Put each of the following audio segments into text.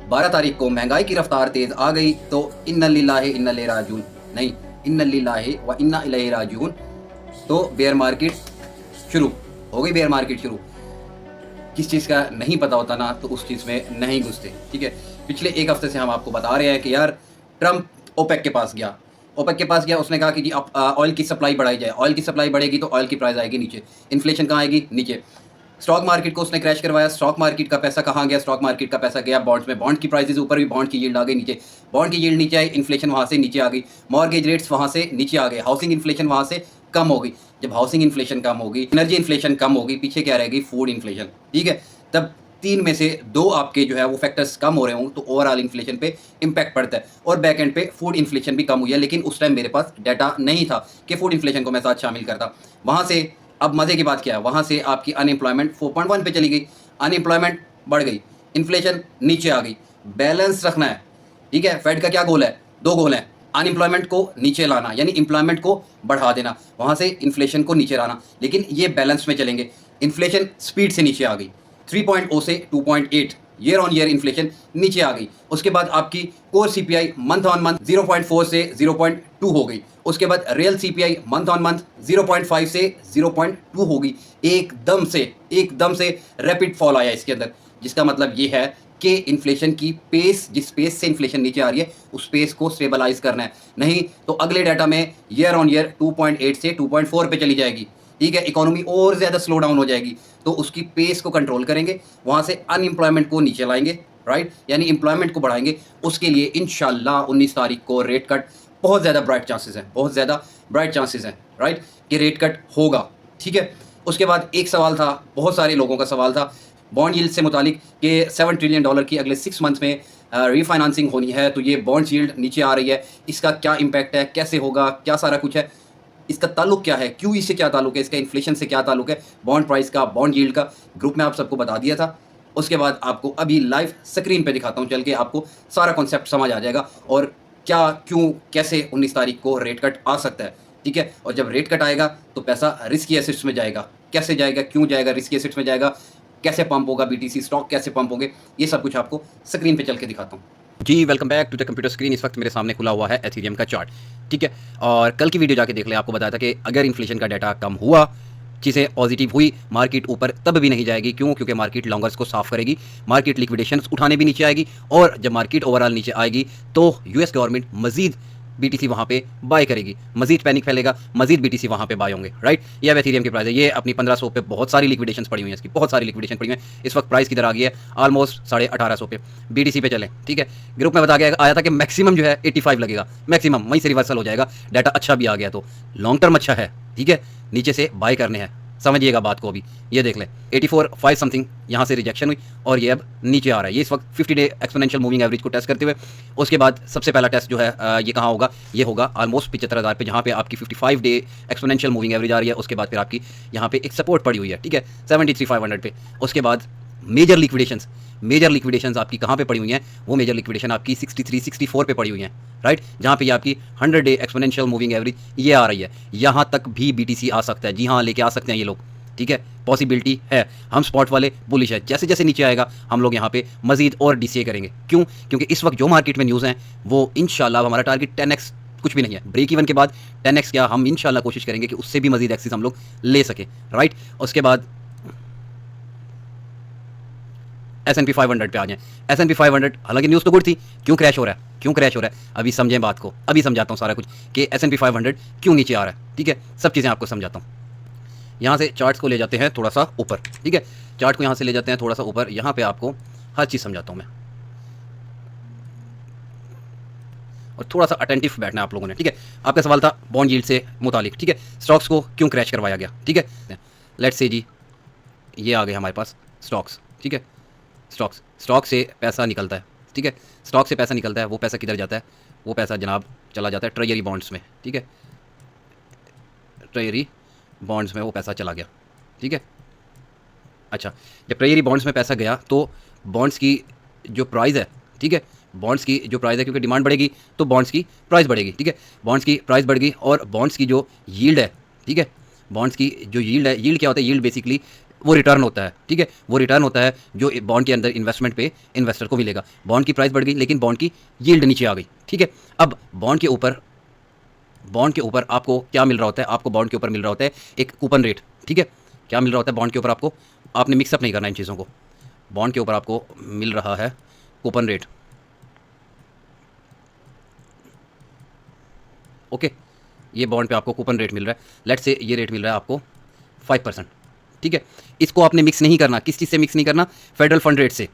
12 तारीख को महंगाई की रफ्तार तेज आ गई तो इन्ना लिल्लाहि इन्ना इलैहि राजिऊन नहीं, इन्ना लिल्लाहि व इन्ना इलैहि राजिऊन, तो बेयर मार्केट शुरू हो गई। बेयर मार्केट शुरू, किस चीज़ का नहीं पता होता ना तो उस चीज़ में नहीं घुसते, ठीक है। पिछले एक हफ्ते से हम आपको बता रहे हैं कि यार ट्रम्प ओपेक के पास गया, ओपेक के पास गया, उसने कहा कि जी अब ऑयल की सप्लाई बढ़ाई जाए, ऑयल की सप्लाई बढ़ेगी तो ऑयल की प्राइस आएगी नीचे, इन्फ्लेशन कहाँ आएगी, नीचे। स्टॉक मार्केट को उसने क्रैश करवाया, स्टॉक मार्केट का पैसा कहाँ गया, स्टॉक मार्केट का पैसा गया बॉन्ड्स में, बॉन्ड की प्राइसेस ऊपर भी, बॉन्ड की यील्ड आ गई नीचे, बॉन्ड की यील्ड नीचे आई, इन्फ्लेशन वहाँ से नीचे आ गई, मॉर्गेज रेट्स वहाँ से नीचे आ गए, हाउसिंग इन्फ्लेशन वहाँ से कम हो गई। जब हाउसिंग इन्फ्लेशन कम होगी, एनर्जी इन्फ्लेशन कम होगी, पीछे क्या रहेगी, फूड इन्फ्लेशन, ठीक है। तब 3 में से 2 आपके जो है वो फैक्टर्स कम हो रहे हों तो ओवरऑल इन्फ्लेशन पे इम्पैक्ट पड़ता है, और बैक एंड पे फूड इन्फ्लेशन भी कम हुई है, लेकिन उस टाइम मेरे पास डाटा नहीं था कि फूड इन्फ्लेशन को मैं साथ शामिल करता। वहाँ से अब मज़े की बात क्या है, वहाँ से आपकी अनएम्प्लॉयमेंट 4.1 पे चली गई, अनएम्प्लॉयमेंट बढ़ गई, इन्फ्लेशन नीचे आ गई। बैलेंस रखना है, ठीक है। फेड का क्या गोल है, 2 गोल हैं, अनएम्प्लॉयमेंट को नीचे लाना यानी एम्प्लॉयमेंट को बढ़ा देना, वहाँ से इन्फ्लेशन को नीचे लाना, लेकिन ये बैलेंस में चलेंगे। इन्फ्लेशन स्पीड से नीचे आ गई, 3.0 से 2.8 ईयर ऑन ईयर इन्फ्लेशन नीचे आ गई। उसके बाद आपकी core CPI month on month 0.4 से 0.2 हो गई। उसके बाद real CPI month on month 0.5 से 0.2 हो गई। एकदम से रैपिड फॉल आया इसके अंदर, जिसका मतलब ये है कि इन्फ्लेशन की पेस, जिस पेस से इन्फ्लेशन नीचे आ रही है उस पेस को स्टेबलाइज करना है, नहीं तो अगले डाटा में ईयर ऑन ईयर 2.8 से 2.4 पे चली जाएगी, ठीक है। इकोनॉमी और ज़्यादा स्लो डाउन हो जाएगी, तो उसकी पेस को कंट्रोल करेंगे, वहाँ से अनएम्प्लॉयमेंट को नीचे लाएंगे, राइट, यानी एम्प्लॉयमेंट को बढ़ाएंगे। उसके लिए इंशाल्लाह 19 तारीख को रेट कट, बहुत ज़्यादा ब्राइट चांसेस हैं, बहुत ज़्यादा ब्राइट चांसेस हैं, राइट, कि रेट कट होगा, ठीक है। उसके बाद एक सवाल था, बहुत सारे लोगों का सवाल था बॉन्ड यील्ड से मुतालिक कि $7 ट्रिलियन की अगले 6 मंथ में रीफाइनेंसिंग होनी है, तो ये बॉन्ड यील्ड नीचे आ रही है, इसका क्या इम्पैक्ट है, कैसे होगा, क्या सारा कुछ है, इसका ताल्लुक क्या है, क्यों इससे क्या ताल्लुक है, इसका इन्फ्लेशन से क्या ताल्लुक है, बॉन्ड प्राइस का, बॉन्ड यील्ड का, ग्रुप में आप सबको बता दिया था। उसके बाद आपको अभी लाइव स्क्रीन पे दिखाता हूँ चल के, आपको सारा कॉन्सेप्ट समझ आ जाएगा और क्या क्यों कैसे 19 तारीख को रेट कट आ सकता है, ठीक है। और जब रेट कट आएगा तो पैसा रिस्की एसेट्स में जाएगा, कैसे जाएगा, क्यों जाएगा, रिस्की एसेट्स में जाएगा, कैसे पंप होगा, बीटीसी स्टॉक कैसे पंप होंगे, ये सब कुछ आपको स्क्रीन पे चल के दिखाता हूँ। जी welcome back to the computer screen. इस वक्त मेरे सामने खुला हुआ है एथेरियम का चार्ट, ठीक है। और कल की वीडियो जाके देख ले, आपको बताया था कि अगर इन्फ्लेशन का डाटा कम हुआ, चीज़ें पॉजिटिव हुई, मार्केट ऊपर तब भी नहीं जाएगी, क्यों, क्योंकि मार्केट लॉन्गर्स को साफ करेगी, मार्केट लिक्विडेशंस उठाने भी नीचे आएगी, और जब मार्केट ओवरऑल नीचे आएगी तो यूएस गवर्नमेंट मजीद बीटीसी वहाँ पे बाय करेगी, मजीद पैनिक फैलेगा, मजीद बीटीसी वहाँ पे बाय होंगे, राइट। ये अब एथेरियम की प्राइस है, ये अपनी 1500 पे बहुत सारी लिक्विडेशंस पड़ी हुई हैं, इसकी बहुत सारी लिक्विडेशन पड़ी हुई हैं। इस वक्त प्राइस किधर आ गई है, ऑलमोस्ट 1850 पे। बीटीसी पे चलें, ठीक है। ग्रुप में बता गया आया था कि मैक्सिमम जो है 85 लगेगा, मैक्सिमम वहीं से रिवर्सल हो जाएगा, डाटा अच्छा भी आ गया तो लॉन्ग टर्म अच्छा है, ठीक है। नीचे से बाय करने हैं, समझिएगा बात को। अभी ये देख लें 84.5 समथिंग यहाँ से रिजेक्शन हुई और ये अब नीचे आ रहा है, ये इस वक्त 50 डे एक्सपोनेंशियल मूविंग एवरेज को टेस्ट करते हुए। उसके बाद सबसे पहला टेस्ट जो है ये कहाँ होगा, ये होगा ऑलमोस्ट 75,000 पे, जहाँ पे आपकी 55 डे एक्सपोनेंशियल मूविंग एवरेज आ रही है। उसके बाद फिर आपकी यहाँ पे एक सपोर्ट पड़ी हुई है, ठीक है, 73,500 पे। उसके बाद मेजर लिक्विडेशंस आपकी कहाँ पे पड़ी हुई हैं, वो मेजर लिक्विडेशन आपकी 63, 64 पे पड़ी हुई हैं, राइट, जहाँ पे ये आपकी 100 डे एक्सपोनेंशियल मूविंग एवरेज ये आ रही है। यहाँ तक भी बीटीसी आ सकता है, जी हाँ, लेके आ सकते हैं ये लोग, ठीक है, पॉसिबिलिटी है। हम स्पॉट वाले बुलिश है, जैसे जैसे नीचे आएगा हम लोग यहाँ पे मजीद और डीसीए करेंगे, क्यों, क्योंकि इस वक्त जो मार्केट में न्यूज़ हैं वो इंशाल्लाह हमारा टारगेट 10x कुछ भी नहीं है, ब्रेक इवन के बाद 10x क्या, हम इंशाल्लाह कोशिश करेंगे कि उससे भी मजीद एक्सिस हम लोग ले सके, राइट। उसके बाद S&P 500 पे आ जाएं। S&P 500 हालांकि न्यूज़ तो गुड थी, क्यों क्रैश हो रहा है, क्यों क्रैश हो रहा है, अभी समझें बात को, अभी समझाता हूँ सारा कुछ कि S&P 500 क्यों नीचे आ रहा है, ठीक है, सब चीज़ें आपको समझाता हूँ। यहाँ से चार्ट्स को ले जाते हैं थोड़ा सा ऊपर, ठीक है, चार्ट को यहाँ से ले जाते हैं थोड़ा सा ऊपर, यहाँ पे आपको हर चीज़ समझाता हूँ मैं, और थोड़ा सा अटेंटिव बैठना है आप लोगों ने, ठीक है। आपका सवाल था बॉन्ड यील्ड से मुतालिक, ठीक है, स्टॉक्स को क्यों क्रैश करवाया गया, ठीक है। लेट्स से जी ये आ गए हमारे पास स्टॉक्स, ठीक है, स्टॉक से पैसा निकलता है, ठीक है, स्टॉक से पैसा निकलता है, वो पैसा किधर जाता है, वो पैसा जनाब चला जाता है ट्रेजरी बॉन्ड्स में, ठीक है, ट्रेजरी बॉन्ड्स में वो पैसा चला गया, ठीक है। अच्छा, जब ट्रेजरी बॉन्ड्स में पैसा गया तो बॉन्ड्स की जो प्राइस है, ठीक है, बॉन्ड्स की जो प्राइस है, क्योंकि डिमांड बढ़ेगी तो बॉन्ड्स की प्राइस बढ़ेगी, ठीक है, बॉन्ड्स की प्राइस बढ़ गई, और बॉन्ड्स की जो यील्ड है, ठीक है, बॉन्ड्स की जो यील्ड है, यील्ड क्या होता है, यील्ड बेसिकली वो रिटर्न होता है, ठीक है, वो रिटर्न होता है जो बॉन्ड के अंदर इन्वेस्टमेंट पे इन्वेस्टर को मिलेगा। बॉन्ड की प्राइस बढ़ गई लेकिन बॉन्ड की यील्ड नीचे आ गई, ठीक है। अब बॉन्ड के ऊपर आपको क्या मिल रहा होता है, आपको बॉन्ड के ऊपर मिल रहा होता है एक कूपन रेट, ठीक है। क्या मिल रहा होता है बॉन्ड के ऊपर आपको, आपने मिक्सअप नहीं करना इन चीज़ों को। बॉन्ड के ऊपर आपको मिल रहा है कूपन रेट, ओके। ये बॉन्ड पे आपको कूपन रेट मिल रहा है, लेट्स से ये रेट मिल रहा है आपको 5%, ठीक है। इसको आपने मिक्स नहीं करना, किस चीज़ से मिक्स नहीं करना, फेडरल फंड रेट से,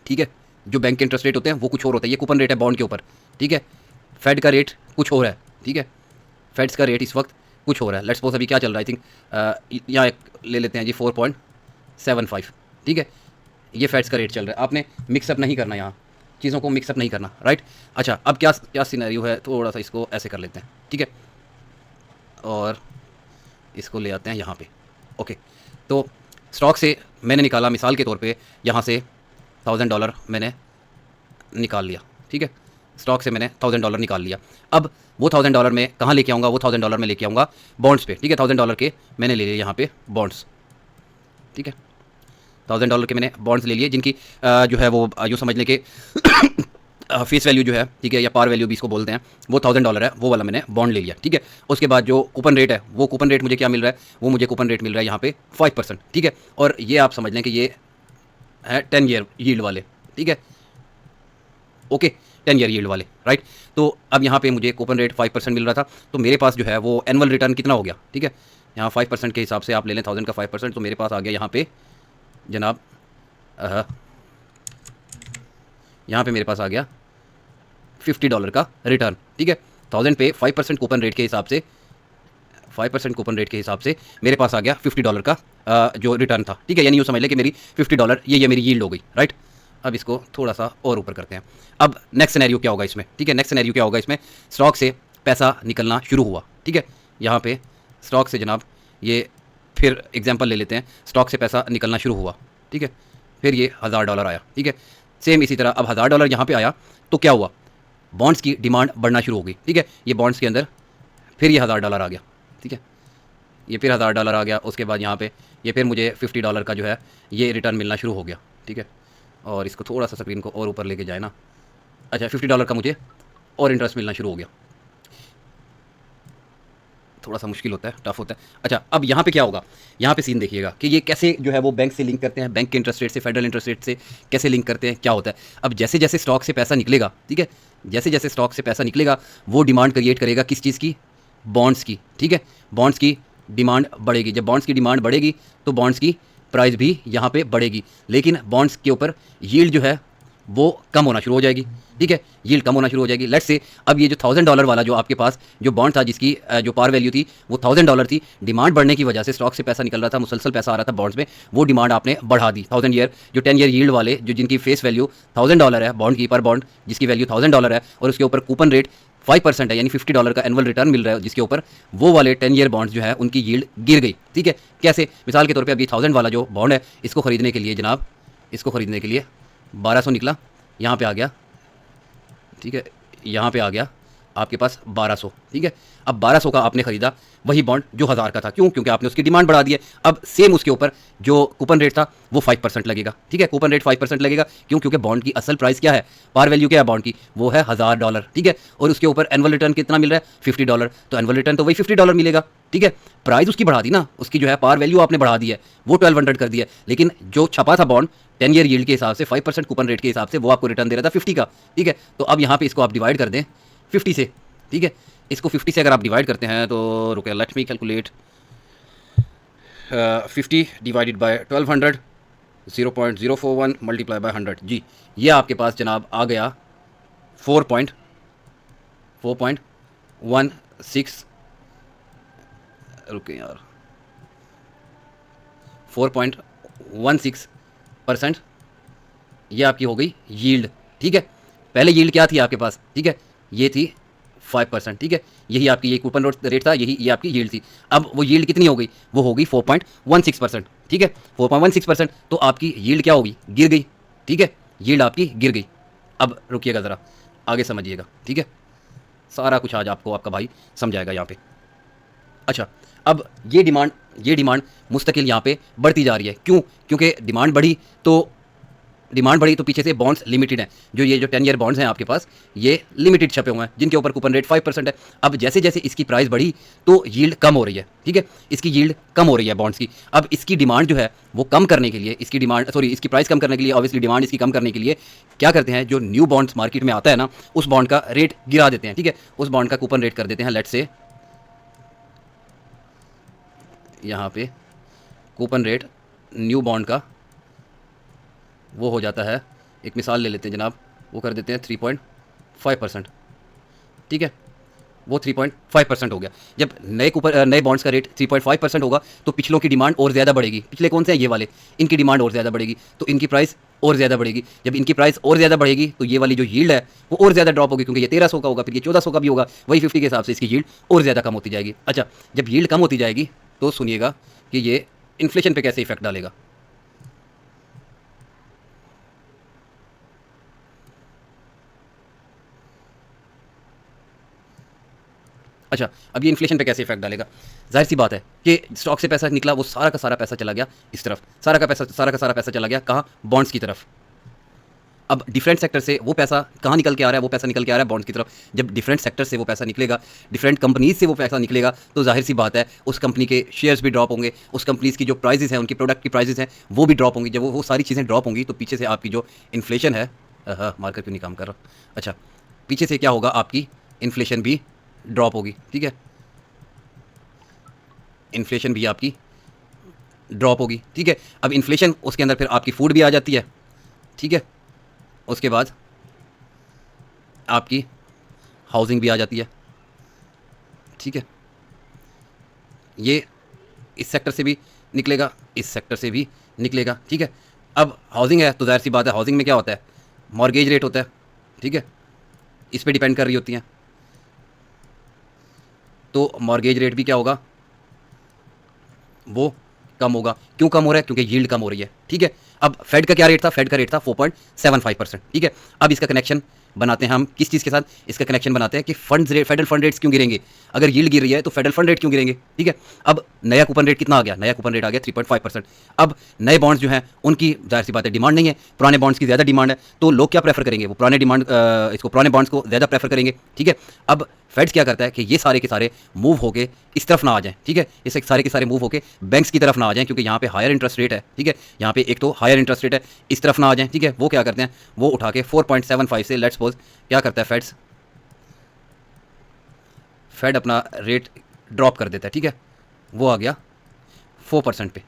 ठीक है। जो बैंक के इंटरेस्ट रेट होते हैं वो कुछ और होता है, ये कूपन रेट है बॉन्ड के ऊपर, ठीक है। फेड का रेट कुछ और है, ठीक है। फेड्स का रेट इस वक्त कुछ हो रहा है। लेट्स सपोज अभी क्या चल रहा है, आई थिंक यहाँ एक ले लेते हैं जी 4.75, ठीक है। ये फेड्स का रेट चल रहा है, आपने मिक्सअप नहीं करना, यहाँ चीज़ों को मिक्सअप नहीं करना, राइट। अच्छा, अब क्या क्या सिनेरियो है, थोड़ा सा इसको ऐसे कर लेते हैं, ठीक है, और इसको ले आते हैं यहाँ पे, ओके। तो स्टॉक से मैंने निकाला, मिसाल के तौर पे यहाँ से $1000 मैंने निकाल लिया, ठीक है। स्टॉक से मैंने $1000 निकाल लिया। अब वो $1000 मैं कहाँ लेके आऊँगा, वो $1000 मैं लेके आऊँगा बॉन्ड्स पे, ठीक है। $1000 के मैंने ले लिए यहाँ पे बॉन्ड्स, ठीक है। $1000 के मैंने बॉन्ड्स ले लिए जिनकी जो है वो यूँ समझ लें कि फेस वैल्यू जो है, ठीक है, या पार वैल्यू भी इसको बोलते हैं, वो $1000 है, वो वाला मैंने बॉन्ड ले लिया, ठीक है। उसके बाद जो कूपन रेट है, वो कूपन रेट मुझे क्या मिल रहा है, वो मुझे कूपन रेट मिल रहा है यहाँ पे 5%, ठीक है। और ये आप समझ लें कि ये है 10 ईयर यील्ड वाले, ठीक है, ओके, 10 ईयर यील्ड वाले, राइट। तो अब यहाँ पे मुझे कूपन रेट 5% मिल रहा था, तो मेरे पास जो है वो एनुअल रिटर्न कितना हो गया, ठीक है। यहाँ 5% के हिसाब से आप ले लें 1000 का 5%, तो मेरे पास आ गया यहाँ पे जनाब, यहाँ पे मेरे पास आ गया $50 का रिटर्न, ठीक है। 1000 पे 5% कूपन रेट के हिसाब से, 5% कूपन रेट के हिसाब से मेरे पास आ गया $50 का जो रिटर्न था, ठीक है। यानी यूँ समझ लें कि मेरी $50 ये मेरी यील्ड हो गई, राइट। अब इसको थोड़ा सा और ऊपर करते हैं। अब नेक्स्ट सिनेरियो क्या होगा इसमें, ठीक है, नेक्स्ट सिनेरियो क्या होगा इसमें, स्टॉक से पैसा निकलना शुरू हुआ, ठीक है। यहाँ पे स्टॉक से जनाब ये फिर एग्जांपल ले लेते हैं, स्टॉक से पैसा निकलना शुरू हुआ, ठीक है। फिर ये $1000 आया, ठीक है। सेम इसी तरह अब $1000 यहाँ पे आया तो क्या हुआ, बॉन्ड्स की डिमांड बढ़ना शुरू हो गई, ठीक है। ये बॉन्ड्स के अंदर फिर ये $1000 आ गया, ठीक है। ये फिर $1000 आ गया, उसके बाद यहाँ पे ये फिर मुझे $50 का जो है ये रिटर्न मिलना शुरू हो गया, ठीक है। और इसको थोड़ा सा स्क्रीन को और ऊपर लेके जाए ना, अच्छा, $50 का मुझे और इंटरेस्ट मिलना शुरू हो गया। थोड़ा सा मुश्किल होता है, टफ होता है। अच्छा, अब यहाँ पे क्या होगा, यहाँ पे सीन देखिएगा कि ये कैसे जो है वो बैंक से लिंक करते हैं, बैंक के इंटरेस्ट रेट से, फेडरल इंटरेस्ट रेट से कैसे लिंक करते हैं, क्या होता है। अब जैसे जैसे स्टॉक से पैसा निकलेगा, ठीक है, जैसे जैसे स्टॉक से पैसा निकलेगा वो डिमांड क्रिएट करेगा किस चीज़ की, बॉन्ड्स की, ठीक है। बॉन्ड्स की डिमांड बढ़ेगी, जब बॉन्ड्स की डिमांड बढ़ेगी तो बॉन्ड्स की प्राइस भी यहाँ पे बढ़ेगी, लेकिन बॉन्ड्स के ऊपर यील्ड जो है वो कम होना शुरू हो जाएगी, ठीक है। यील्ड कम होना शुरू हो जाएगी। लेट्स से अब ये जो $1000 वाला जो आपके पास जो बॉन्ड था, जिसकी जो पार वैल्यू थी वो $1000 थी, डिमांड बढ़ने की वजह से स्टॉक से पैसा निकल रहा था, मुसलसल पैसा आ रहा था बॉन्ड्स में, वो डिमांड आपने बढ़ा दी। 1000 ईयर जो 10 ईयर यील्ड वाले जो जिनकी फेस वैल्यू $1000 है, बॉन्ड की पर बॉन्ड जिसकी वैल्यू $1000 है और उसके ऊपर कूपन रेट 5% है, यानी $50 का एनुअल रिटर्न मिल रहा है जिसके ऊपर, वो वाले 10 ईयर बॉन्ड्स जो है उनकी यील्ड गिर गई, ठीक है। कैसे, मिसाल के तौर पे अभी 1000 वाला जो बॉन्ड है, इसको खरीदने के लिए जनाब, इसको खरीदने के लिए 1200 निकला, यहाँ पे आ गया, ठीक है, यहाँ पे आ गया आपके पास 1200, ठीक है। अब 1200 का आपने खरीदा वही बॉन्ड जो 1000 का था, क्यों, क्योंकि आपने उसकी डिमांड बढ़ा दी है। अब सेम उसके ऊपर जो कूपन रेट था वो 5% लगेगा, ठीक है। कूपन रेट 5% लगेगा, क्यों, क्योंकि बॉन्ड की असल प्राइस क्या है, पार वैल्यू क्या है बॉन्ड की, वो है $1000, ठीक है। और उसके ऊपर एनुअल रिटर्न कितना मिल रहा है, $50, तो एनुअल रिटर्न तो वही $50 मिलेगा, ठीक है। प्राइस उसकी बढ़ा दी ना, उसकी जो है पार वैल्यू आपने बढ़ा दी है, वो 1200 कर दिया, लेकिन जो छपा था बॉन्ड 10 ईयर यील्ड के हिसाब से 5% कूपन रेट के हिसाब से वो आपको रिटर्न दे रहा था 50 का, ठीक है। तो अब यहाँ पे इसको आप डिवाइड कर दें 50 से, ठीक है। इसको 50 से अगर आप डिवाइड करते हैं तो रुके, let me calculate, 50 divided by 1200, 0.041 multiply by 100, जी, ये आपके पास जनाब आ गया 4.16, रुके यार, 4.16% ये आपकी हो गई यील्ड, ठीक है। पहले यील्ड क्या थी आपके पास, ठीक है, ये थी 5%, ठीक है। यही आपकी ये कूपन रेट था, यही ये आपकी यील्ड थी। अब वो यील्ड कितनी हो गई, वो हो गई 4.16%, ठीक है। 4.16%, तो आपकी यील्ड क्या होगी, गिर गई, ठीक है, यील्ड आपकी गिर गई। अब रुकिएगा ज़रा, आगे समझिएगा, ठीक है, सारा कुछ आज आपको आपका भाई समझाएगा यहाँ पे। अच्छा, अब ये डिमांड मुस्तकिल यहाँ पे बढ़ती जा रही है। क्यों? क्योंकि डिमांड बढ़ी तो पीछे से बॉन्ड्स लिमिटेड हैं। जो ये जो 10 ईयर बॉन्ड्स हैं आपके पास, ये लिमिटेड छपे हुए हैं, जिनके ऊपर कूपन रेट 5% है। अब जैसे जैसे इसकी प्राइस बढ़ी तो यील्ड कम हो रही है, ठीक है, इसकी यील्ड कम हो रही है बॉन्ड्स की। अब इसकी डिमांड जो है वो कम करने के लिए, इसकी प्राइस कम करने के लिए, ऑब्वियसली डिमांड इसकी कम करने के लिए क्या करते हैं, जो न्यू बॉन्ड्स मार्केट में आता है ना, उस बॉन्ड का रेट गिरा देते हैं, ठीक है, उस बॉन्ड का कूपन रेट कर देते हैं, लेट्स से यहाँ पे कूपन रेट न्यू बॉन्ड का वो हो जाता है, एक मिसाल ले लेते हैं जनाब, वो कर देते हैं 3.5%, ठीक है, वो 3.5% हो गया। जब नए बॉन्ड्स का रेट 3.5% होगा तो पिछलों की डिमांड और ज़्यादा बढ़ेगी। पिछले कौन से हैं? ये वाले, इनकी डिमांड और ज़्यादा बढ़ेगी तो इनकी प्राइस और ज़्यादा बढ़ेगी। जब इनकी प्राइस और ज़्यादा बढ़ेगी तो ये वाली जो यील्ड है वो और ज़्यादा ड्रॉप होगी, क्योंकि ये 1300 का होगा, फिर ये 1400 का भी होगा, वही 50 के हिसाब से इसकी यील्ड और ज़्यादा कम होती जाएगी। अच्छा, जब यील्ड कम होती जाएगी तो सुनिएगा कि ये इन्फ्लेशन पे कैसे इफेक्ट डालेगा। अच्छा, अब ये इन्फ्लेशन पे कैसे इफेक्ट डालेगा? जाहिर सी बात है कि स्टॉक से पैसा निकला, वो सारा का सारा पैसा चला गया इस तरफ, सारा का सारा पैसा चला गया कहाँ? बॉन्ड्स की तरफ। अब डिफरेंट सेक्टर से वो पैसा कहाँ निकल के आ रहा है? वो पैसा निकल के आ रहा है बॉन्ड्स की तरफ। जब डिफरेंट सेक्टर से वो पैसा निकलेगा, डिफरेंट कंपनीज से वो पैसा निकलेगा, तो जाहिर सी बात है उस कंपनी के शेयर्स भी ड्रॉप होंगे, उस कंपनीज की जो प्राइजेस हैं, उनकी प्रोडक्ट की प्राइजेस हैं, वो भी ड्रॉप होंगी। जब वो सारी चीज़ें ड्रॉप होंगी तो पीछे से आपकी जो इन्फ्लेशन है, मार्कर क्यों नहीं काम कर रहा? अच्छा, पीछे से क्या होगा, आपकी इन्फ्लेशन भी ड्रॉप होगी, ठीक है, इन्फ्लेशन भी आपकी ड्रॉप होगी, ठीक है। अब इन्फ्लेशन, उसके अंदर फिर आपकी फूड भी आ जाती है, ठीक है, उसके बाद आपकी हाउसिंग भी आ जाती है, ठीक है, ये इस सेक्टर से भी निकलेगा, इस सेक्टर से भी निकलेगा, ठीक है। अब हाउसिंग है तो जाहिर सी बात है, हाउसिंग में क्या होता है? मॉर्गेज रेट होता है, ठीक है, इस पे डिपेंड कर रही होती हैं, तो मॉर्गेज रेट भी क्या होगा? वो कम होगा। क्यों कम हो रहा है? क्योंकि यील्ड कम हो रही है, ठीक है। अब फेड का क्या रेट था? फेड का रेट था 4.75%, ठीक है। अब इसका कनेक्शन बनाते हैं हम किस चीज़ के साथ? इसका कनेक्शन बनाते हैं कि फेडरल फंड रेट्स क्यों गिरेंगे? अगर यील्ड गिर रही है तो फेडरल फंड रेट क्यों गिरेंगे, ठीक है। अब नया कूपन रेट कितना आ गया? नया कूपन रेट आ गया 3.5%। अब नए बॉन्ड्स जो हैं उनकी जाहिर सी बात है डिमांड नहीं है, पुराने बॉन्ड्स की ज़्यादा डिमांड है, तो लोग क्या प्रेफर करेंगे? वो पुराने बॉन्ड्स को ज़्यादा प्रेफर करेंगे, ठीक है। अब फेड्स क्या करता है कि ये सारे के सारे मूव होके इस तरफ ना आ जाएं, ठीक है, ये सारे के सारे मूव होके बैंक्स की तरफ ना आ जाएं, क्योंकि यहाँ पे हायर इंटरेस्ट रेट है, ठीक है, यहाँ पे एक तो हायर इंटरेस्ट रेट है, इस तरफ ना आ जाएं, ठीक है। वो क्या करते हैं? वो उठा के 4.75 से लेट्स सपोज क्या करता है फेड अपना रेट ड्रॉप कर देता है, ठीक है, वो आ गया 4% पे,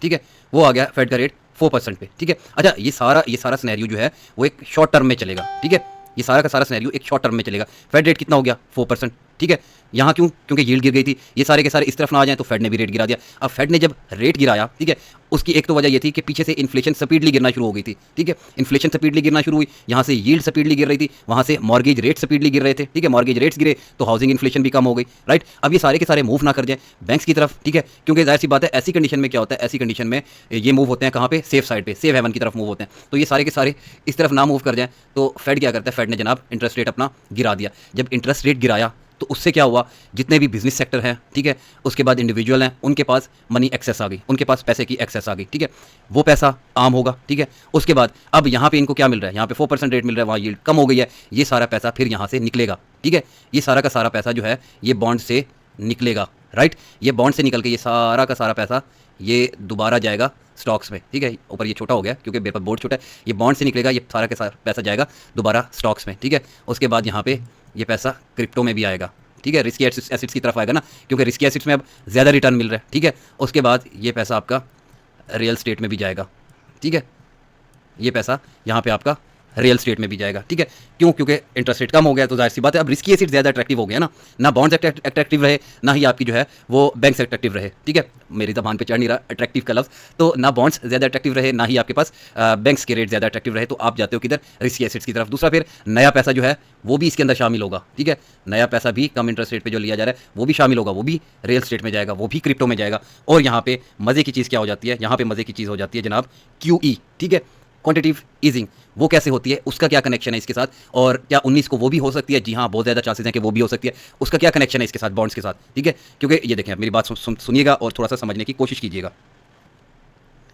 ठीक है, वो आ गया फेड का रेट 4% पे, ठीक है। अच्छा, ये सारा सिनेरियो जो है वो एक शॉर्ट टर्म में चलेगा, ठीक है, ये सारा का सारा सिनेरियो एक शॉर्ट टर्म में चलेगा। फेड रेट कितना हो गया? 4%, ठीक है। यहाँ क्यों? क्योंकि यील्ड गिर गई थी, ये सारे के सारे इस तरफ ना आ जाएं तो फेड ने भी रेट गिरा दिया। अब फेड ने जब रेट गिराया, ठीक है, उसकी एक तो वजह ये थी कि पीछे से इन्फ्लेशन स्पीडली गिरना शुरू हो गई थी, ठीक है, इन्फ्लेशन स्पीडली गिरना शुरू हुई, यहाँ से यील्ड स्पीडली गिर रही थी, वहाँ से मॉर्गेज रेट स्पीडली गिर रहे थे, ठीक है, मॉर्गेज रेट्स गिरे तो हाउसिंग इन्फ्लेशन भी कम हो गई, राइट। अब ये सारे के सारे मूव ना कर जाएं बैंक्स की तरफ, ठीक है, क्योंकि जाहिर सी बात है ऐसी कंडीशन में क्या होता है? ऐसी कंडीशन में ये मूव होते हैं कहाँ पे? सेफ साइड पे, सेफ हेवन की तरफ मूव होते हैं। तो ये सारे के सारे इस तरफ ना मूव कर जाएं तो फेड क्या करता है? फेड ने जनाब इंटरेस्ट रेट अपना गिरा दिया। जब इंटरेस्ट रेट गिराया तो उससे क्या हुआ? जितने भी बिजनेस सेक्टर हैं, ठीक है, उसके बाद इंडिविजुअल हैं, उनके पास मनी एक्सेस आ गई, उनके पास पैसे की एक्सेस आ गई, ठीक है, वो पैसा आम होगा, ठीक है। उसके बाद अब यहाँ पे इनको क्या मिल रहा है? यहाँ पे 4% रेट मिल रहा है, वहाँ यील्ड कम हो गई है, ये सारा पैसा फिर यहाँ से निकलेगा, ठीक है, ये सारा का सारा पैसा जो है ये बॉन्ड से निकलेगा, राइट। ये बॉन्ड से निकल के ये सारा का सारा पैसा ये दोबारा जाएगा स्टॉक्स में, ठीक है, ऊपर ये छोटा हो गया क्योंकि मेरे पास बोर्ड छोटा है, ये बॉन्ड से निकलेगा, ये सारा का सारा पैसा जाएगा दोबारा स्टॉक्स में, ठीक है। उसके बाद यहाँ पे ये पैसा क्रिप्टो में भी आएगा, ठीक है, रिस्की एसेट्स की तरफ आएगा ना, क्योंकि रिस्की एसेट्स में अब ज़्यादा रिटर्न मिल रहा है, ठीक है। उसके बाद ये पैसा आपका रियल स्टेट में भी जाएगा, ठीक है, ये पैसा यहाँ पे आपका रियल स्टेट में भी जाएगा, ठीक है। क्यों? क्योंकि इंटरेस्ट रेट कम हो गया तो जाहिर सी बात है अब रिस्की एसेट ज़्यादा अट्रैक्टिव हो गया ना बॉन्ड्स अट्रैक्टिव रहे, ना ही आपकी जो है वो बैंक्स अट्रैक्टिव रहे, ठीक है, मेरी ज़बान पे चढ़ नहीं रहा अट्रैक्टिव का लफ्ज़, तो ना बॉन्ड्स ज़्यादा अट्रैक्टिव रहे, ना ही आपके पास बैंक्स के रेट ज़्यादा अट्रैक्टिव रहे, तो आप जाते हो किधर? रिस्की एसेट्स की तरफ। दूसरा फिर नया पैसा जो है वो भी इसके अंदर शामिल होगा, ठीक है, नया पैसा भी कम इंटरेस्ट रेट पर जो लिया जा रहा है वो भी शामिल होगा, वो भी रियल स्टेट में जाएगा, वो भी क्रिप्टो में जाएगा। और यहाँ पे मज़े की चीज़ क्या हो जाती है? यहाँ पे मज़े की चीज़ हो जाती है जनाब QE, ठीक है, क्वांटिटिव ईजिंग वो कैसे होती है, उसका क्या कनेक्शन है इसके साथ, और क्या 19 को वो भी हो सकती है? जी हाँ, बहुत ज़्यादा चांसेस हैं कि वो भी हो सकती है। उसका क्या कनेक्शन है इसके साथ, बॉन्ड्स के साथ, ठीक है? क्योंकि ये देखें, मेरी बात सुनिएगा और थोड़ा सा समझने की कोशिश कीजिएगा।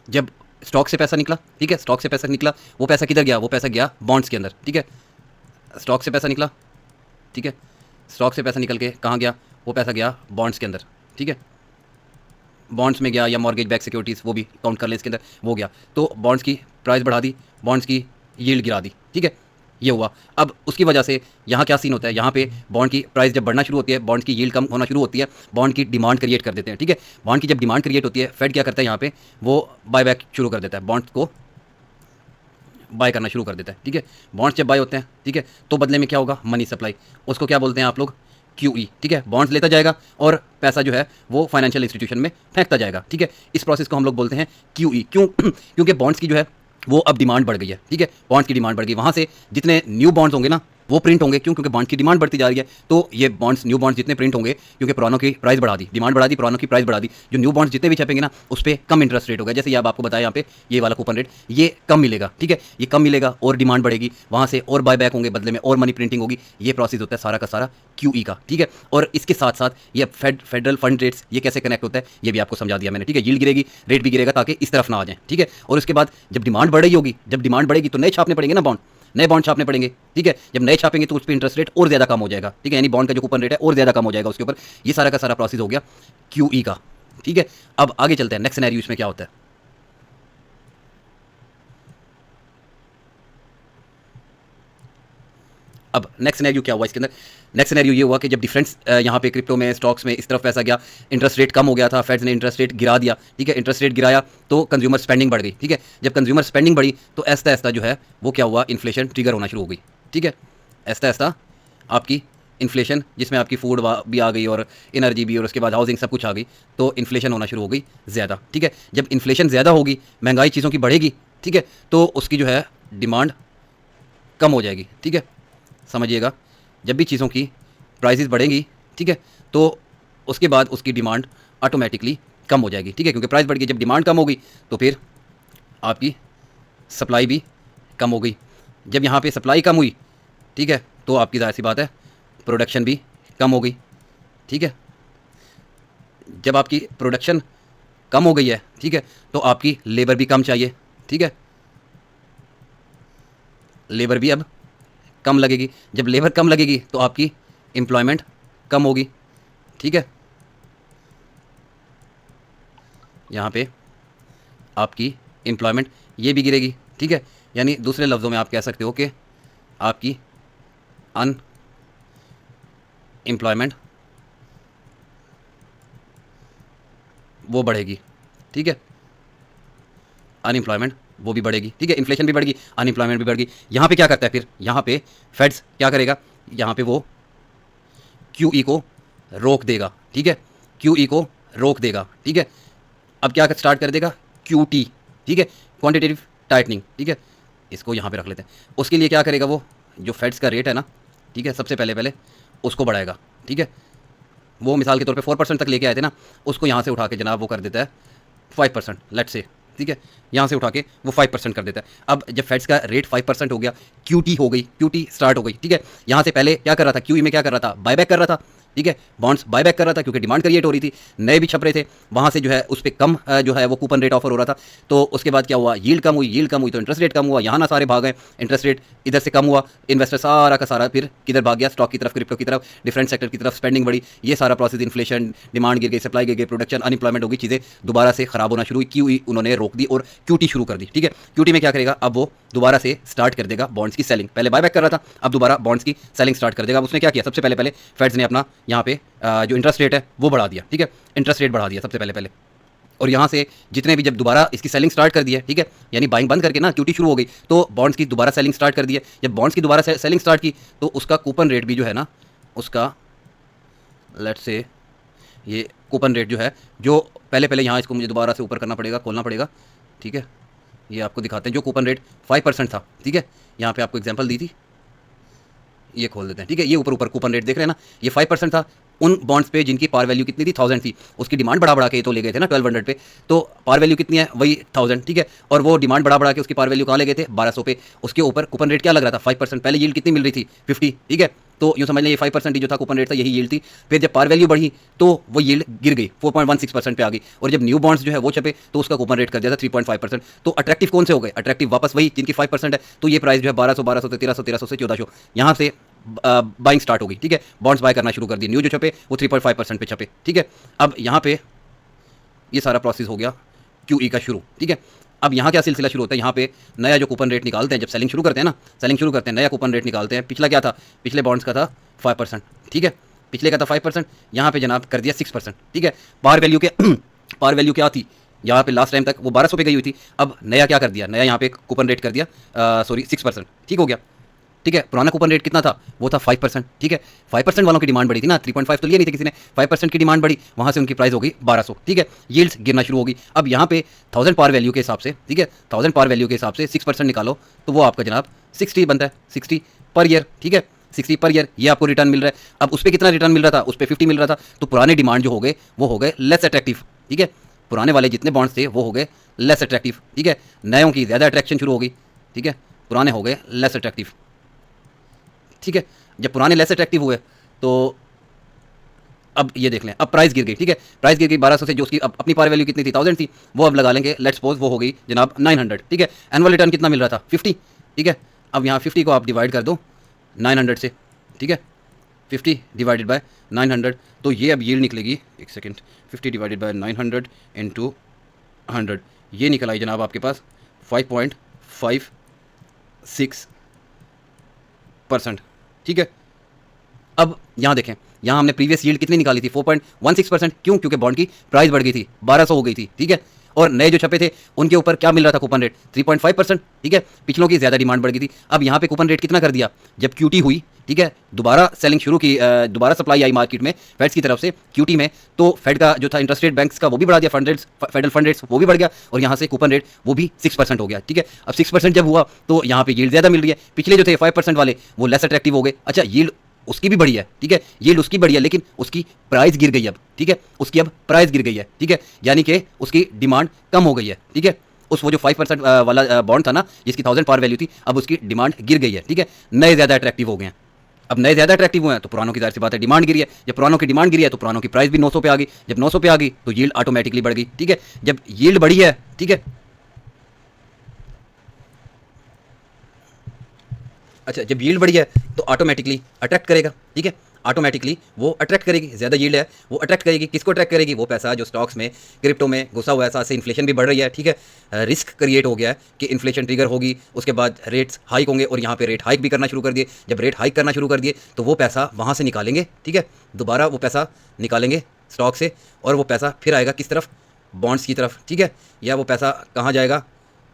जब स्टॉक से पैसा निकला, ठीक है, स्टॉक से पैसा निकला, वो पैसा किधर गया? वो पैसा गया बॉन्ड्स के अंदर, ठीक है। स्टॉक से पैसा निकला, ठीक है, स्टॉक से पैसा निकल के कहाँ गया? वो पैसा गया बॉन्ड्स के अंदर, ठीक है। बॉन्ड्स में गया या मॉर्गेज बैक सिक्योरिटीज़, वो भी काउंट कर लें इसके अंदर, वो गया। तो बॉन्ड्स की प्राइस बढ़ा दी, बॉन्ड्स की यील्ड गिरा दी, ठीक है, ये हुआ। अब उसकी वजह से यहाँ क्या सीन होता है, यहाँ पे बॉन्ड की प्राइस जब बढ़ना शुरू होती है, बॉन्ड की यील्ड कम होना शुरू होती है, बॉन्ड की डिमांड क्रिएट कर देते हैं, ठीक है। बॉन्ड की जब डिमांड क्रिएट होती है, फेड क्या करता है यहाँ पे, वो बाय बैक शुरू कर देता है, बॉन्ड को बाय करना शुरू कर देता है, ठीक है। बॉन्ड्स जब बाय होते हैं, ठीक है, तो बदले में क्या होगा? मनी सप्लाई, उसको क्या बोलते हैं आप लोग? QE, ठीक है। बॉन्ड्स लेता जाएगा और पैसा जो है वो फाइनेंशियल इंस्टीट्यूशन में फेंकता जाएगा, ठीक है। इस प्रोसेस को हम लोग बोलते हैं QE। क्यों? क्योंकि बॉन्ड्स की जो है वो अब डिमांड बढ़ गई है, ठीक है। बॉन्ड्स की डिमांड बढ़ गई, वहाँ से जितने न्यू बॉन्ड्स होंगे ना वो प्रिंट होंगे। क्यों? क्योंकि बॉन्ड्स की डिमांड बढ़ती जा रही है, तो ये बॉन्ड्स, न्यू बॉन्ड्स जितने प्रिंट होंगे, क्योंकि पुरानों की प्राइस बढ़ा दी, डिमांड बढ़ा दी, पुरानों की प्राइस बढ़ा दी, जो न्यू बॉन्ड्स जितने भी छपेंगे ना उस पर कम इंटरेस्ट रेट होगा। जैसे ये अब आपको बताया यहाँ पे, ये वाला कूपन रेट ये कम मिलेगा, ठीक है, ये कम मिलेगा और डिमांड बढ़ेगी, वहाँ से और बाय बैक होंगे, बदले में और मनी प्रिंटिंग होगी। ये प्रोसेस होता है सारा का सारा QE का, ठीक है। और इसके साथ साथ ये फेडरल फंड रेट्स ये कैसे कनेक्ट होता है ये भी आपको समझा दिया मैंने, ठीक है। यील्ड गिरेगी, रेट भी गिरेगा, ताकि इस तरफ ना आ जाए, ठीक है। और उसके बाद जब डिमांड बढ़ रही होगी, जब डिमांड बढ़ेगी तो नए छापने पड़ेंगे ना बॉन्ड, नए बॉन्ड छापने पड़ेंगे, ठीक है। जब नए छापेंगे तो उस पर इंटरेस्ट रेट और ज़्यादा कम हो जाएगा, ठीक है, यानी बॉन्ड का जो कूपन रेट है और ज़्यादा कम हो जाएगा उसके ऊपर। ये सारा का सारा प्रोसेस हो गया QE का, ठीक है। अब आगे चलते हैं, नेक्स्ट सिनेरियो इसमें क्या होता है। अब नेक्स्ट सिनेरियो क्या हुआ इसके अंदर? नेक्स्ट सिनेरियो ये हुआ कि जब डिफरेंस यहाँ पे क्रिप्टो में, स्टॉक्स में इस तरफ पैसा गया, इंटरेस्ट रेट कम हो गया था, फेड्स ने इंटरेस्ट रेट गिरा दिया, ठीक है। इंटरेस्ट रेट गिराया तो कंज्यूमर स्पेंडिंग बढ़ गई, ठीक है। जब कंज्यूमर स्पेंडिंग बढ़ी तो ऐसा ऐसा जो है वो क्या हुआ? इन्फ्लेशन ट्रिगर होना शुरू हो गई, ठीक है। ऐसा ऐसा आपकी इन्फ्लेशन, जिसमें आपकी फूड भी आ गई और एनर्जी भी और उसके बाद हाउसिंग सब कुछ आ गई, तो इन्फ्लेशन होना शुरू हो गई ज़्यादा, ठीक है। जब इन्फ्लेशन ज़्यादा होगी, महंगाई चीज़ों की बढ़ेगी, ठीक है, तो उसकी जो है डिमांड कम हो जाएगी, ठीक है। समझिएगा, जब भी चीज़ों की प्राइसेस बढ़ेंगी, ठीक है, तो उसके बाद उसकी डिमांड ऑटोमेटिकली कम हो जाएगी, ठीक है, क्योंकि प्राइस बढ़ गई। जब डिमांड कम होगी तो फिर आपकी सप्लाई भी कम हो गई। जब यहाँ पे सप्लाई कम हुई, ठीक है, तो आपकी ज़ाहिर सी बात है प्रोडक्शन भी कम हो गई, ठीक है। जब आपकी प्रोडक्शन कम हो गई है, ठीक है, तो आपकी लेबर भी कम चाहिए, ठीक है, लेबर भी अब कम लगेगी। जब लेबर कम लगेगी तो आपकी एम्प्लॉयमेंट कम होगी, ठीक है। यहाँ पे आपकी एम्प्लॉयमेंट ये भी गिरेगी, ठीक है। यानी दूसरे लफ्ज़ों में आप कह सकते हो कि आपकी अनएम्प्लॉयमेंट वो बढ़ेगी, ठीक है, अनएम्प्लॉयमेंट वो भी बढ़ेगी, ठीक है। इन्फ्लेशन भी बढ़ गई, अनएम्प्लॉयमेंट भी बढ़ गई। यहाँ पे क्या करता है फिर? यहाँ पे फेड्स क्या करेगा? यहाँ पे वो QE को रोक देगा, ठीक है, QE को रोक देगा, ठीक है। अब क्या स्टार्ट कर देगा? QT, ठीक है, क्वांटिटेटिव टाइटनिंग, ठीक है। इसको यहाँ पे रख लेते हैं। उसके लिए क्या करेगा? वो जो फेड्स का रेट है ना, ठीक है, सबसे पहले उसको बढ़ाएगा, ठीक है। वो मिसाल के तौर पे 4% तक लेके आए थे ना, उसको यहाँ से उठा के जनाब वो कर देता है 5%, लेट्स से, ठीक है, यहाँ से उठा के वो 5% कर देता है। अब जब फेड्स का रेट 5% हो गया, QT हो गई, QT स्टार्ट हो गई, ठीक है। यहाँ से पहले क्या कर रहा था? QE में क्या कर रहा था? बायबैक कर रहा था, ठीक है, बॉन्ड्स बायबैक कर रहा था क्योंकि डिमांड क्रिएट हो रही थी, नए भी छप रहे थे, वहाँ से जो है उस पर कम जो है वो कूपन रेट ऑफर हो रहा था। तो उसके बाद क्या हुआ? यील्ड कम हुई, यील्ड कम हुई तो इंटरेस्ट रेट कम हुआ, यहाँ ना सारे भाग गए, इंटरेस्ट रेट इधर से कम हुआ, इन्वेस्टर सारा का सारा फिर किधर भाग गया? स्टॉक की तरफ, क्रिप्टो की तरफ, डिफरेंट सेक्टर की तरफ, स्पेंडिंग बढ़ी, ये सारा प्रोसेस, इन्फ्लेशन, डिमांड गिर गई, सप्लाई गिर गई, प्रोडक्शन, अनएम्प्लॉयमेंट होगी, चीज़ें दोबारा से खराब होना शुरू हुई। QE उन्होंने रोक दी और QT शुरू कर दी, ठीक है। QT में क्या करेगा? अब वो दोबारा से स्टार्ट कर देगा बॉन्ड्स की सेलिंग। पहले बायबैक कर रहा था, अब दोबारा बॉन्ड्स की सेलिंग स्टार्ट कर देगा। उसने क्या किया? सबसे पहले फेड्स ने अपना यहाँ पे जो इंटरेस्ट रेट है वो बढ़ा दिया, ठीक है, इंटरेस्ट रेट बढ़ा दिया सबसे पहले। और यहाँ से जितने भी जब दोबारा इसकी सेलिंग स्टार्ट कर दी है, ठीक है, यानी बाइंग बंद करके ना QT शुरू हो गई, तो बॉन्ड्स की दोबारा सेलिंग स्टार्ट कर दी है। जब बॉन्ड्स की दोबारा सेलिंग स्टार्ट की तो उसका कूपन रेट भी जो है ना, उसका लेट्स से ये कूपन रेट जो है, जो पहले यहाँ इसको मुझे दोबारा से ऊपर करना पड़ेगा, खोलना पड़ेगा, ठीक है, ये आपको दिखाते हैं। जो कूपन रेट 5% था, ठीक है, यहाँ पे आपको एग्जांपल दी थी, ये खोल देते हैं, ठीक है। ये ऊपर कूपन रेट देख रहे हैं ना, ये 5% था, उन बॉन्ड्स पे जिनकी पार वैल्यू कितनी थी 1000 थी, उसकी डिमांड बढ़ा के तो ले गए थे ना 1200 पे, तो पार वैल्यू कितनी है वही 1000, ठीक है, और वो डिमांड बढ़ा के उसकी पार वैल्यू कहाँ ले गए थे 1200 पे। उसके ऊपर कूपन रेट क्या लग रहा था 5%, पहले यील्ड कितनी मिल रही थी 50, ठीक है, तो यूँ समझ लें ये 5% ही जो था कूपन रेट था यही यील्ड थी। फिर जब पार वैल्यू बढ़ी तो वो यील्ड गिर गई 4.16% पे आ गई, और जब न्यू बॉन्ड्स जो है वो छपे तो उसका कूपन रेट कर दिया था 3.5%। तो अट्रैक्टिव कौन से हो गए, अट्रैक्टिव वापस वही जिनकी 5% है, तो ये प्राइस जो है 1200 से 1300 से 1400 यहाँ से बाइंग स्टार्ट हो गई, ठीक है, बॉन्ड्स बाय करना शुरू कर दिए, न्यू जो छपे वो 3.5% पे छपे, ठीक है। अब यहाँ पे ये सारा प्रोसेस हो गया QE का शुरू, ठीक है। अब यहाँ क्या सिलसिला शुरू होता है, यहाँ पे नया जो कूपन रेट निकालते हैं जब सेलिंग शुरू करते हैं ना, सेलिंग शुरू करते हैं नया कूपन रेट निकालते हैं। पिछला क्या था, पिछले बॉन्ड्स का था 5%, ठीक है, पिछले का था 5%, यहाँ पे जनाब कर दिया 6%, ठीक है। पार वैल्यू के पार वैल्यू क्या थी यहाँ पे लास्ट टाइम तक वो 1200 पे गई हुई थी, अब नया क्या कर दिया, नया यहाँ पे कूपन रेट कर दिया 6%, ठीक हो गया, ठीक है। पुराना कूपन रेट कितना था, वो था 5%, ठीक है। 5% वालों की डिमांड बढ़ी थी ना, 3.5 तो लिया नहीं था किसी ने, 5% की डिमांड बढ़ी, वहाँ से उनकी प्राइस हो गई 1200, ठीक है, यील्ड्स गिरना शुरू होगी। अब यहाँ पे 1000 पार वैल्यू के हिसाब से, ठीक है, 1000 पार वैल्यू के हिसाब से 6% निकालो तो वो आपका जनाब 60 बनता है, 60 पर ईयर, ठीक है, 60 पर ईयर ये आपको रिटर्न मिल रहा है। अब उस पर कितना रिटर्न मिल रहा था, उस पर 50 मिल रहा था, तो पुराने डिमांड जो हो गए वो हो गए लेस अट्रैक्टिव, ठीक है, पुराने वाले जितने बॉन्ड्स थे वो हो गए लेस अट्रैक्टिव, ठीक है, नयों की ज़्यादा अट्रैक्शन शुरू होगी, ठीक है, पुराने हो गए लेस अट्रैक्टिव, ठीक है। जब पुराने लेस अट्रैक्टिव हुए तो अब ये देख लें, अब प्राइस गिर गई, ठीक है, प्राइस गिर गई 1200 से, जो उसकी अब अपनी पार वैल्यू कितनी थी 1000 थी, वो अब लगा लेंगे, लेट्स सपोज वो हो गई जनाब 900, ठीक है। एनुअल रिटर्न कितना मिल रहा था 50, ठीक है। अब यहाँ 50 को आप डिवाइड कर दो 900 से, ठीक है, 50 डिवाइडेड बाय 900, तो ये अब यील्ड निकलेगी, एक सेकेंड, 50 डिवाइडेड बाय 900 इंटू 100, ये निकल आई जनाब आपके पास 5.56%, ठीक है। अब यहाँ देखें, यहाँ हमने प्रीवियस यील्ड कितनी निकाली थी 4.16%, क्यों, क्योंकि बॉन्ड की प्राइस बढ़ गई थी 1200 हो गई थी, ठीक है, और नए जो छपे थे उनके ऊपर क्या मिल रहा था कूपन रेट 3.5%, ठीक है, पिछलों की ज़्यादा डिमांड बढ़ गई थी। अब यहाँ पे कूपन रेट कितना कर दिया, जब QT हुई, ठीक है, दोबारा सेलिंग शुरू की, दोबारा सप्लाई आई मार्केट में फेड्स की तरफ से QT में, तो फेड का जो था इंटरेस्ट रेट बैंक्स का वो भी बढ़ा दिया, fund rates, federal fund rates वो भी बढ़ गया, और यहाँ से कूपन रेट वो भी 6% हो गया, ठीक है। अब 6% जब हुआ तो यहाँ पे यील्ड ज़्यादा मिल रही है, पिछले जो थे 5% वाले वो लेस अट्रैक्टिव हो गए, अच्छा यील्ड उसकी भी बढ़ी है, ठीक है, यील्ड उसकी बढ़ी है, लेकिन उसकी प्राइस गिर गई अब, ठीक है, उसकी अब प्राइस गिर गई है, ठीक है, यानी कि उसकी डिमांड कम हो गई है, ठीक है, उस वो जो 5% वाला बॉन्ड था ना जिसकी 1000 पार वैल्यू थी, अब उसकी डिमांड गिर गई है, ठीक है, नए ज़्यादा अट्रैक्टिव हो गए हैं। अब नए ज़्यादा अट्रैक्टिव हुए हैं तो पुरानों की जाहिर सी बात है डिमांड गिरी है, जब पुरानों की डिमांड गिरी है तो पुरानों की प्राइस भी 900 पे आ गई, जब 900 पे आ गई तो यील्ड ऑटोमेटिकली बढ़ गई, ठीक है। जब यील्ड बढ़ी है, ठीक है, अच्छा जब यील्ड बढ़ी है तो ऑटोमेटिकली अट्रैक्ट करेगा, ठीक है, ऑटोमेटिकली वो अट्रैक्ट करेगी, ज़्यादा यील्ड है वो अट्रैक्ट करेगी, किसको अट्रैक्ट करेगी, वो पैसा जो स्टॉक्स में क्रिप्टो में घुसा हुआ है, साथ से इन्फ्लेशन भी बढ़ रही है, ठीक है, रिस्क क्रिएट हो गया है कि इन्फ्लेशन ट्रिगर होगी, उसके बाद रेट्स हाइक होंगे, और यहाँ पे रेट हाइक भी करना शुरू कर दिए, जब रेट हाइक करना शुरू कर दिए तो वो पैसा वहाँ से निकालेंगे, ठीक है, दोबारा वो पैसा निकालेंगे स्टॉक से, और वो पैसा फिर आएगा किस तरफ, बॉन्ड्स की तरफ, ठीक है, या वो पैसा कहाँ जाएगा,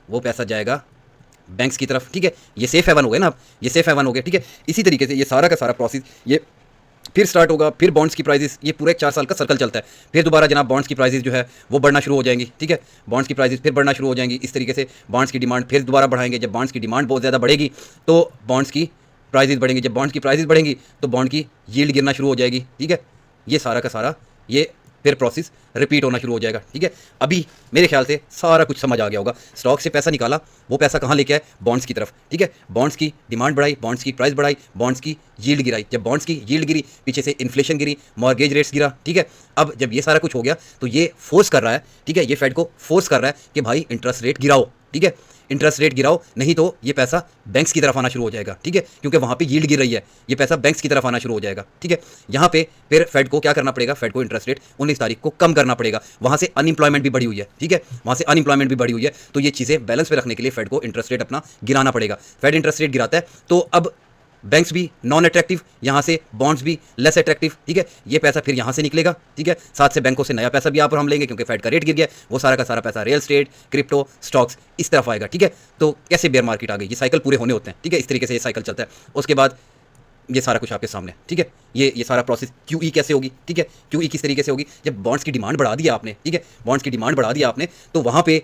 वो पैसा जाएगा बैंक्स की तरफ, ठीक है, ये सेफ हेवन हो गए ना, अब ये सेफ हेवन हो गए, ठीक है। इसी तरीके से ये सारा का सारा प्रोसेस ये फिर स्टार्ट होगा, फिर बॉन्ड्स की प्राइसेस, ये पूरे 4 साल का सर्कल चलता है, फिर दोबारा जनाब बॉन्ड्स की प्राइसेस जो है वो बढ़ना शुरू हो जाएंगी, ठीक है, बॉन्ड्स की प्राइसेस फिर बढ़ना शुरू हो जाएंगी, इस तरीके से बॉन्ड्स की डिमांड फिर दोबारा बढ़ाएंगे, जब बॉन्ड्स की डिमांड बहुत ज़्यादा बढ़ेगी तो बॉन्ड्स की प्राइसेस बढ़ेंगी, जब बॉन्ड्स की प्राइसेस बढ़ेंगी तो बॉन्ड की यील्ड गिरना शुरू हो जाएगी, ठीक है, ये सारा का सारा ये फिर प्रोसेस रिपीट होना शुरू हो जाएगा, ठीक है। अभी मेरे ख्याल से सारा कुछ समझ आ गया होगा, स्टॉक से पैसा निकाला, वो पैसा कहाँ लेके आए, बॉन्ड्स की तरफ, ठीक है, बॉन्ड्स की डिमांड बढ़ाई, बॉन्ड्स की प्राइस बढ़ाई, बॉन्ड्स की यील्ड गिराई, जब बॉन्ड्स की यील्ड गिरी पीछे से इन्फ्लेशन गिरी, मॉर्गेज रेट्स गिरा, ठीक है। अब जब ये सारा कुछ हो गया तो ये फोर्स कर रहा है, ठीक है, ये फेड को फोर्स कर रहा है कि भाई इंटरेस्ट रेट गिराओ, ठीक है, इंटरेस्ट रेट गिराओ, नहीं तो ये पैसा बैंक्स की तरफ आना शुरू हो जाएगा, ठीक है, क्योंकि वहाँ पे यील्ड गिर रही है, ये पैसा बैंक्स की तरफ आना शुरू हो जाएगा, ठीक है। यहाँ पे फिर फेड को क्या करना पड़ेगा, फेड को इंटरेस्ट रेट 19 तारीख को कम करना पड़ेगा, वहाँ से अनएम्प्लॉयमेंट भी बढ़ी हुई है, ठीक है, वहाँ से अनएम्प्लॉयमेंट भी बढ़ी हुई है, तो ये चीज़ें बैलेंस पे रखने के लिए फेड को इंटरेस्ट रेट अपना गिराना पड़ेगा। फेड इंटरेस्ट रेट गिराता है तो अब बैंक्स भी नॉन अट्रैक्टिव, यहाँ से बॉन्ड्स भी लेस अट्रैक्टिव, ठीक है, ये पैसा फिर यहाँ से निकलेगा, ठीक है, साथ से बैंकों से नया पैसा भी यहाँ पर हम लेंगे क्योंकि फेड का रेट गिर गया, वो सारा का सारा पैसा रियल एस्टेट, क्रिप्टो, स्टॉक्स इस तरफ आएगा, ठीक है। तो कैसे बेयर मार्केट आ गई, ये साइकिल पूरे होने होते हैं, ठीक है, इस तरीके से ये साइकिल चलता है। उसके बाद ये सारा कुछ आपके सामने, ठीक है, ये सारा प्रोसेस QE कैसे होगी, ठीक है, QE किस तरीके से होगी, जब बॉन्ड्स की डिमांड बढ़ा दिया आपने, ठीक है, बॉन्ड्स की डिमांड बढ़ा दिया आपने तो वहाँ पे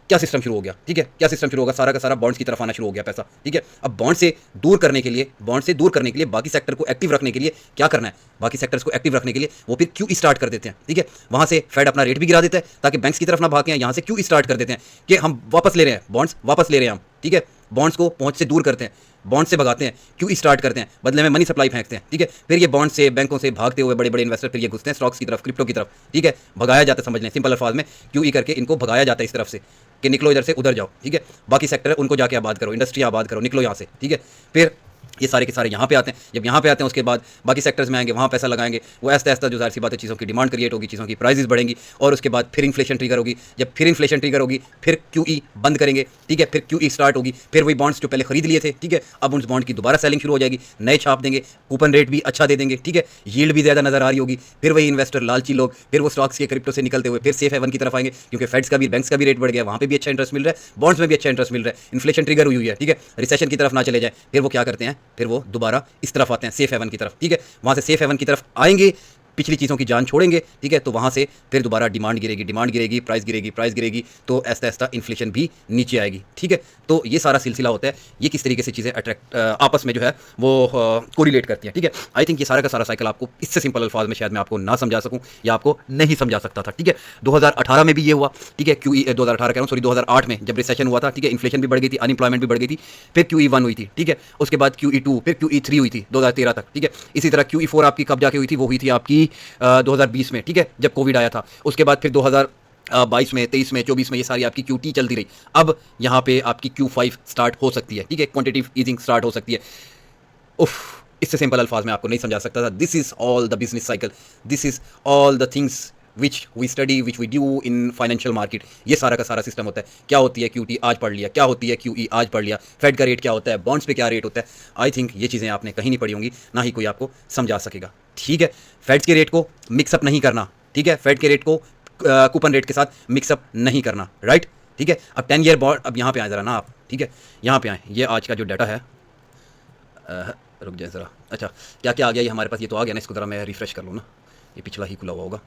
क्या सिस्टम शुरू हो गया, ठीक है, क्या सिस्टम शुरू होगा, सारा का सारा बॉन्ड्स की तरफ आना शुरू हो गया पैसा, ठीक है। अब बॉन्ड से दूर करने के लिए बाकी सेक्टर को एक्टिव रखने के लिए क्या करना है, बाकी सेक्टर्स को एक्टिव रखने के लिए वो फिर क्यू स्टार्ट कर देते हैं, ठीक है। वहां से फेड अपना रेट भी गिरा देता है ताकि बैंक्स की तरफ ना भागें, यहाँ से क्यू स्टार्ट कर देते हैं कि हम वापस ले रहे हैं बॉन्ड्स, वापस ले रहे हैं हम, ठीक है। बॉन्ड्स को पहुंच से दूर करते हैं, बॉन्ड से भगाते हैं, क्यू स्टार्ट करते हैं, बदले में मनी सप्लाई फेंकते हैं, ठीक है। फिर ये बॉन्ड से, बैंकों से भागते हुए बड़े बड़े इन्वेस्टर फिर ये घुसते हैं स्टॉक्स की तरफ, क्रिप्टो की तरफ, ठीक है। भगाया जाता है, समझ लें सिंपल अल्फाज में, क्यू करके इनको भगाया जाता है इस तरफ से कि निकलो इधर से उधर जाओ, ठीक है। बाकी सेक्टर है उनको जाके आबाद करो, इंडस्ट्री आबाद करो, निकलो यहाँ से, ठीक है। फिर ये सारे के सारे यहाँ पे आते हैं, जब यहाँ पे आते हैं उसके बाद बाकी सेक्टर्स में आएंगे, वहाँ पैसा लगाएंगे, वो ऐसा ऐसा जो ज़ाहिर सी बात है चीज़ों की डिमांड क्रिएट होगी, चीज़ों की प्राइसेस बढ़ेंगी और उसके बाद फिर इन्फ्लेशन ट्रिगर होगी। जब फिर इन्फ्लेशन ट्रिगर होगी फिर क्यूई बंद करेंगे, ठीक है, फिर क्यूई स्टार्ट होगी, फिर वही बॉन्ड्स जो पहले खरीद लिए थे, ठीक है, अब उस बॉन्ड की दोबारा सेलिंग शुरू हो जाएगी, नए छाप देंगे, कूपन रेट भी अच्छा दे देंगे, ठीक है, यील्ड भी ज़्यादा नजर आ रही होगी। फिर वही इन्वेस्टर लालची लोग फिर वो स्टॉक्स के क्रिप्टो से निकलते हुए फिर सेफ हेवन की तरफ आएंगे, क्योंकि फेड्स का भी, बैंक्स का भी रेट बढ़ गया, वहाँ पे भी अच्छा इंटरेस्ट मिल रहा है, बॉन्ड्स में भी अच्छा इंटरेस्ट मिल रहा है, इन्फ्लेशन ट्रिगर हुई है, ठीक है, रिसेशन की तरफ ना चले जाए। फिर वो क्या करते हैं, फिर वो दोबारा इस तरफ आते हैं सेफ हेवन की तरफ, ठीक है। वहाँ से सेफ हेवन की तरफ आएंगे, पिछली चीज़ों की जान छोड़ेंगे, ठीक है, तो वहाँ से फिर दोबारा डिमांड गिरेगी, प्राइस गिरेगी, तो ऐसा ऐसा इन्फ्लेशन भी नीचे आएगी, ठीक है। तो ये सारा सिलसिला होता है, ये किस तरीके से चीज़ें अट्रैक्ट आपस में जो है वो कोरिलेट करती हैं, ठीक है। आई थिंक ये सारा का सारा साइकिल आपको इससे सिंपल अल्फाज में शायद मैं आपको ना समझा सकूँ या आपको नहीं समझा सकता था, ठीक है। 2018 में भी ये हुआ, ठीक है, क्यूई 2018 कह रहा हूँ, सॉरी 2008 में जब रिसेशन हुआ था, ठीक है, इन्फ्लेशन भी बढ़ गई थी, अनएम्प्लॉयमेंट भी बढ़ गई थी, फिर क्यूई 1 हुई थी, ठीक है, उसके बाद क्यूई 2, फिर क्यूई 3 हुई थी 2013 तक, ठीक है। इसी तरह क्यूई 4 आपकी कब जाके हुई थी, वो हुई थी आपकी 2020 में, ठीक है, जब कोविड आया था। उसके बाद फिर 2022 में, 23 में, 24 में ये सारी आपकी क्यू टी चलती रही। अब यहाँ पे आपकी Q5 स्टार्ट हो सकती है, ठीक है, क्वांटिटेटिव ईजिंग स्टार्ट हो सकती है। उफ, इससे सिंपल अल्फाज में आपको नहीं समझा सकता था। This is all the business cycle, this is all the things which we study, which we do in financial market. ये सारा का सारा सिस्टम होता है। क्या होती है QT आज पढ़ लिया, क्या होती है QE आज पढ़ लिया, फेड का रेट क्या होता है, बॉन्ड्स पे क्या रेट होता है। आई थिंक ये चीज़ें आपने कहीं नहीं पढ़ी होंगी, ना ही कोई आपको समझा सकेगा, ठीक है। फेड्स के रेट को मिक्सअप नहीं करना, ठीक है, फेड के रेट को कूपन रेट के साथ मिक्सअप नहीं करना, राइट, ठीक है। अब 10 ईयर बॉन्ड, अब यहाँ पे आए ज़रा ना आप, ठीक है, यहाँ पे आए, ये आज का जो डाटा है, रुक जाए ज़रा, अच्छा क्या क्या आ गया ये हमारे पास, ये तो आ गया ना, इसको ज़रा मैं रिफ्रेश कर लूँ ना, ये पिछला ही खुला हुआ होगा।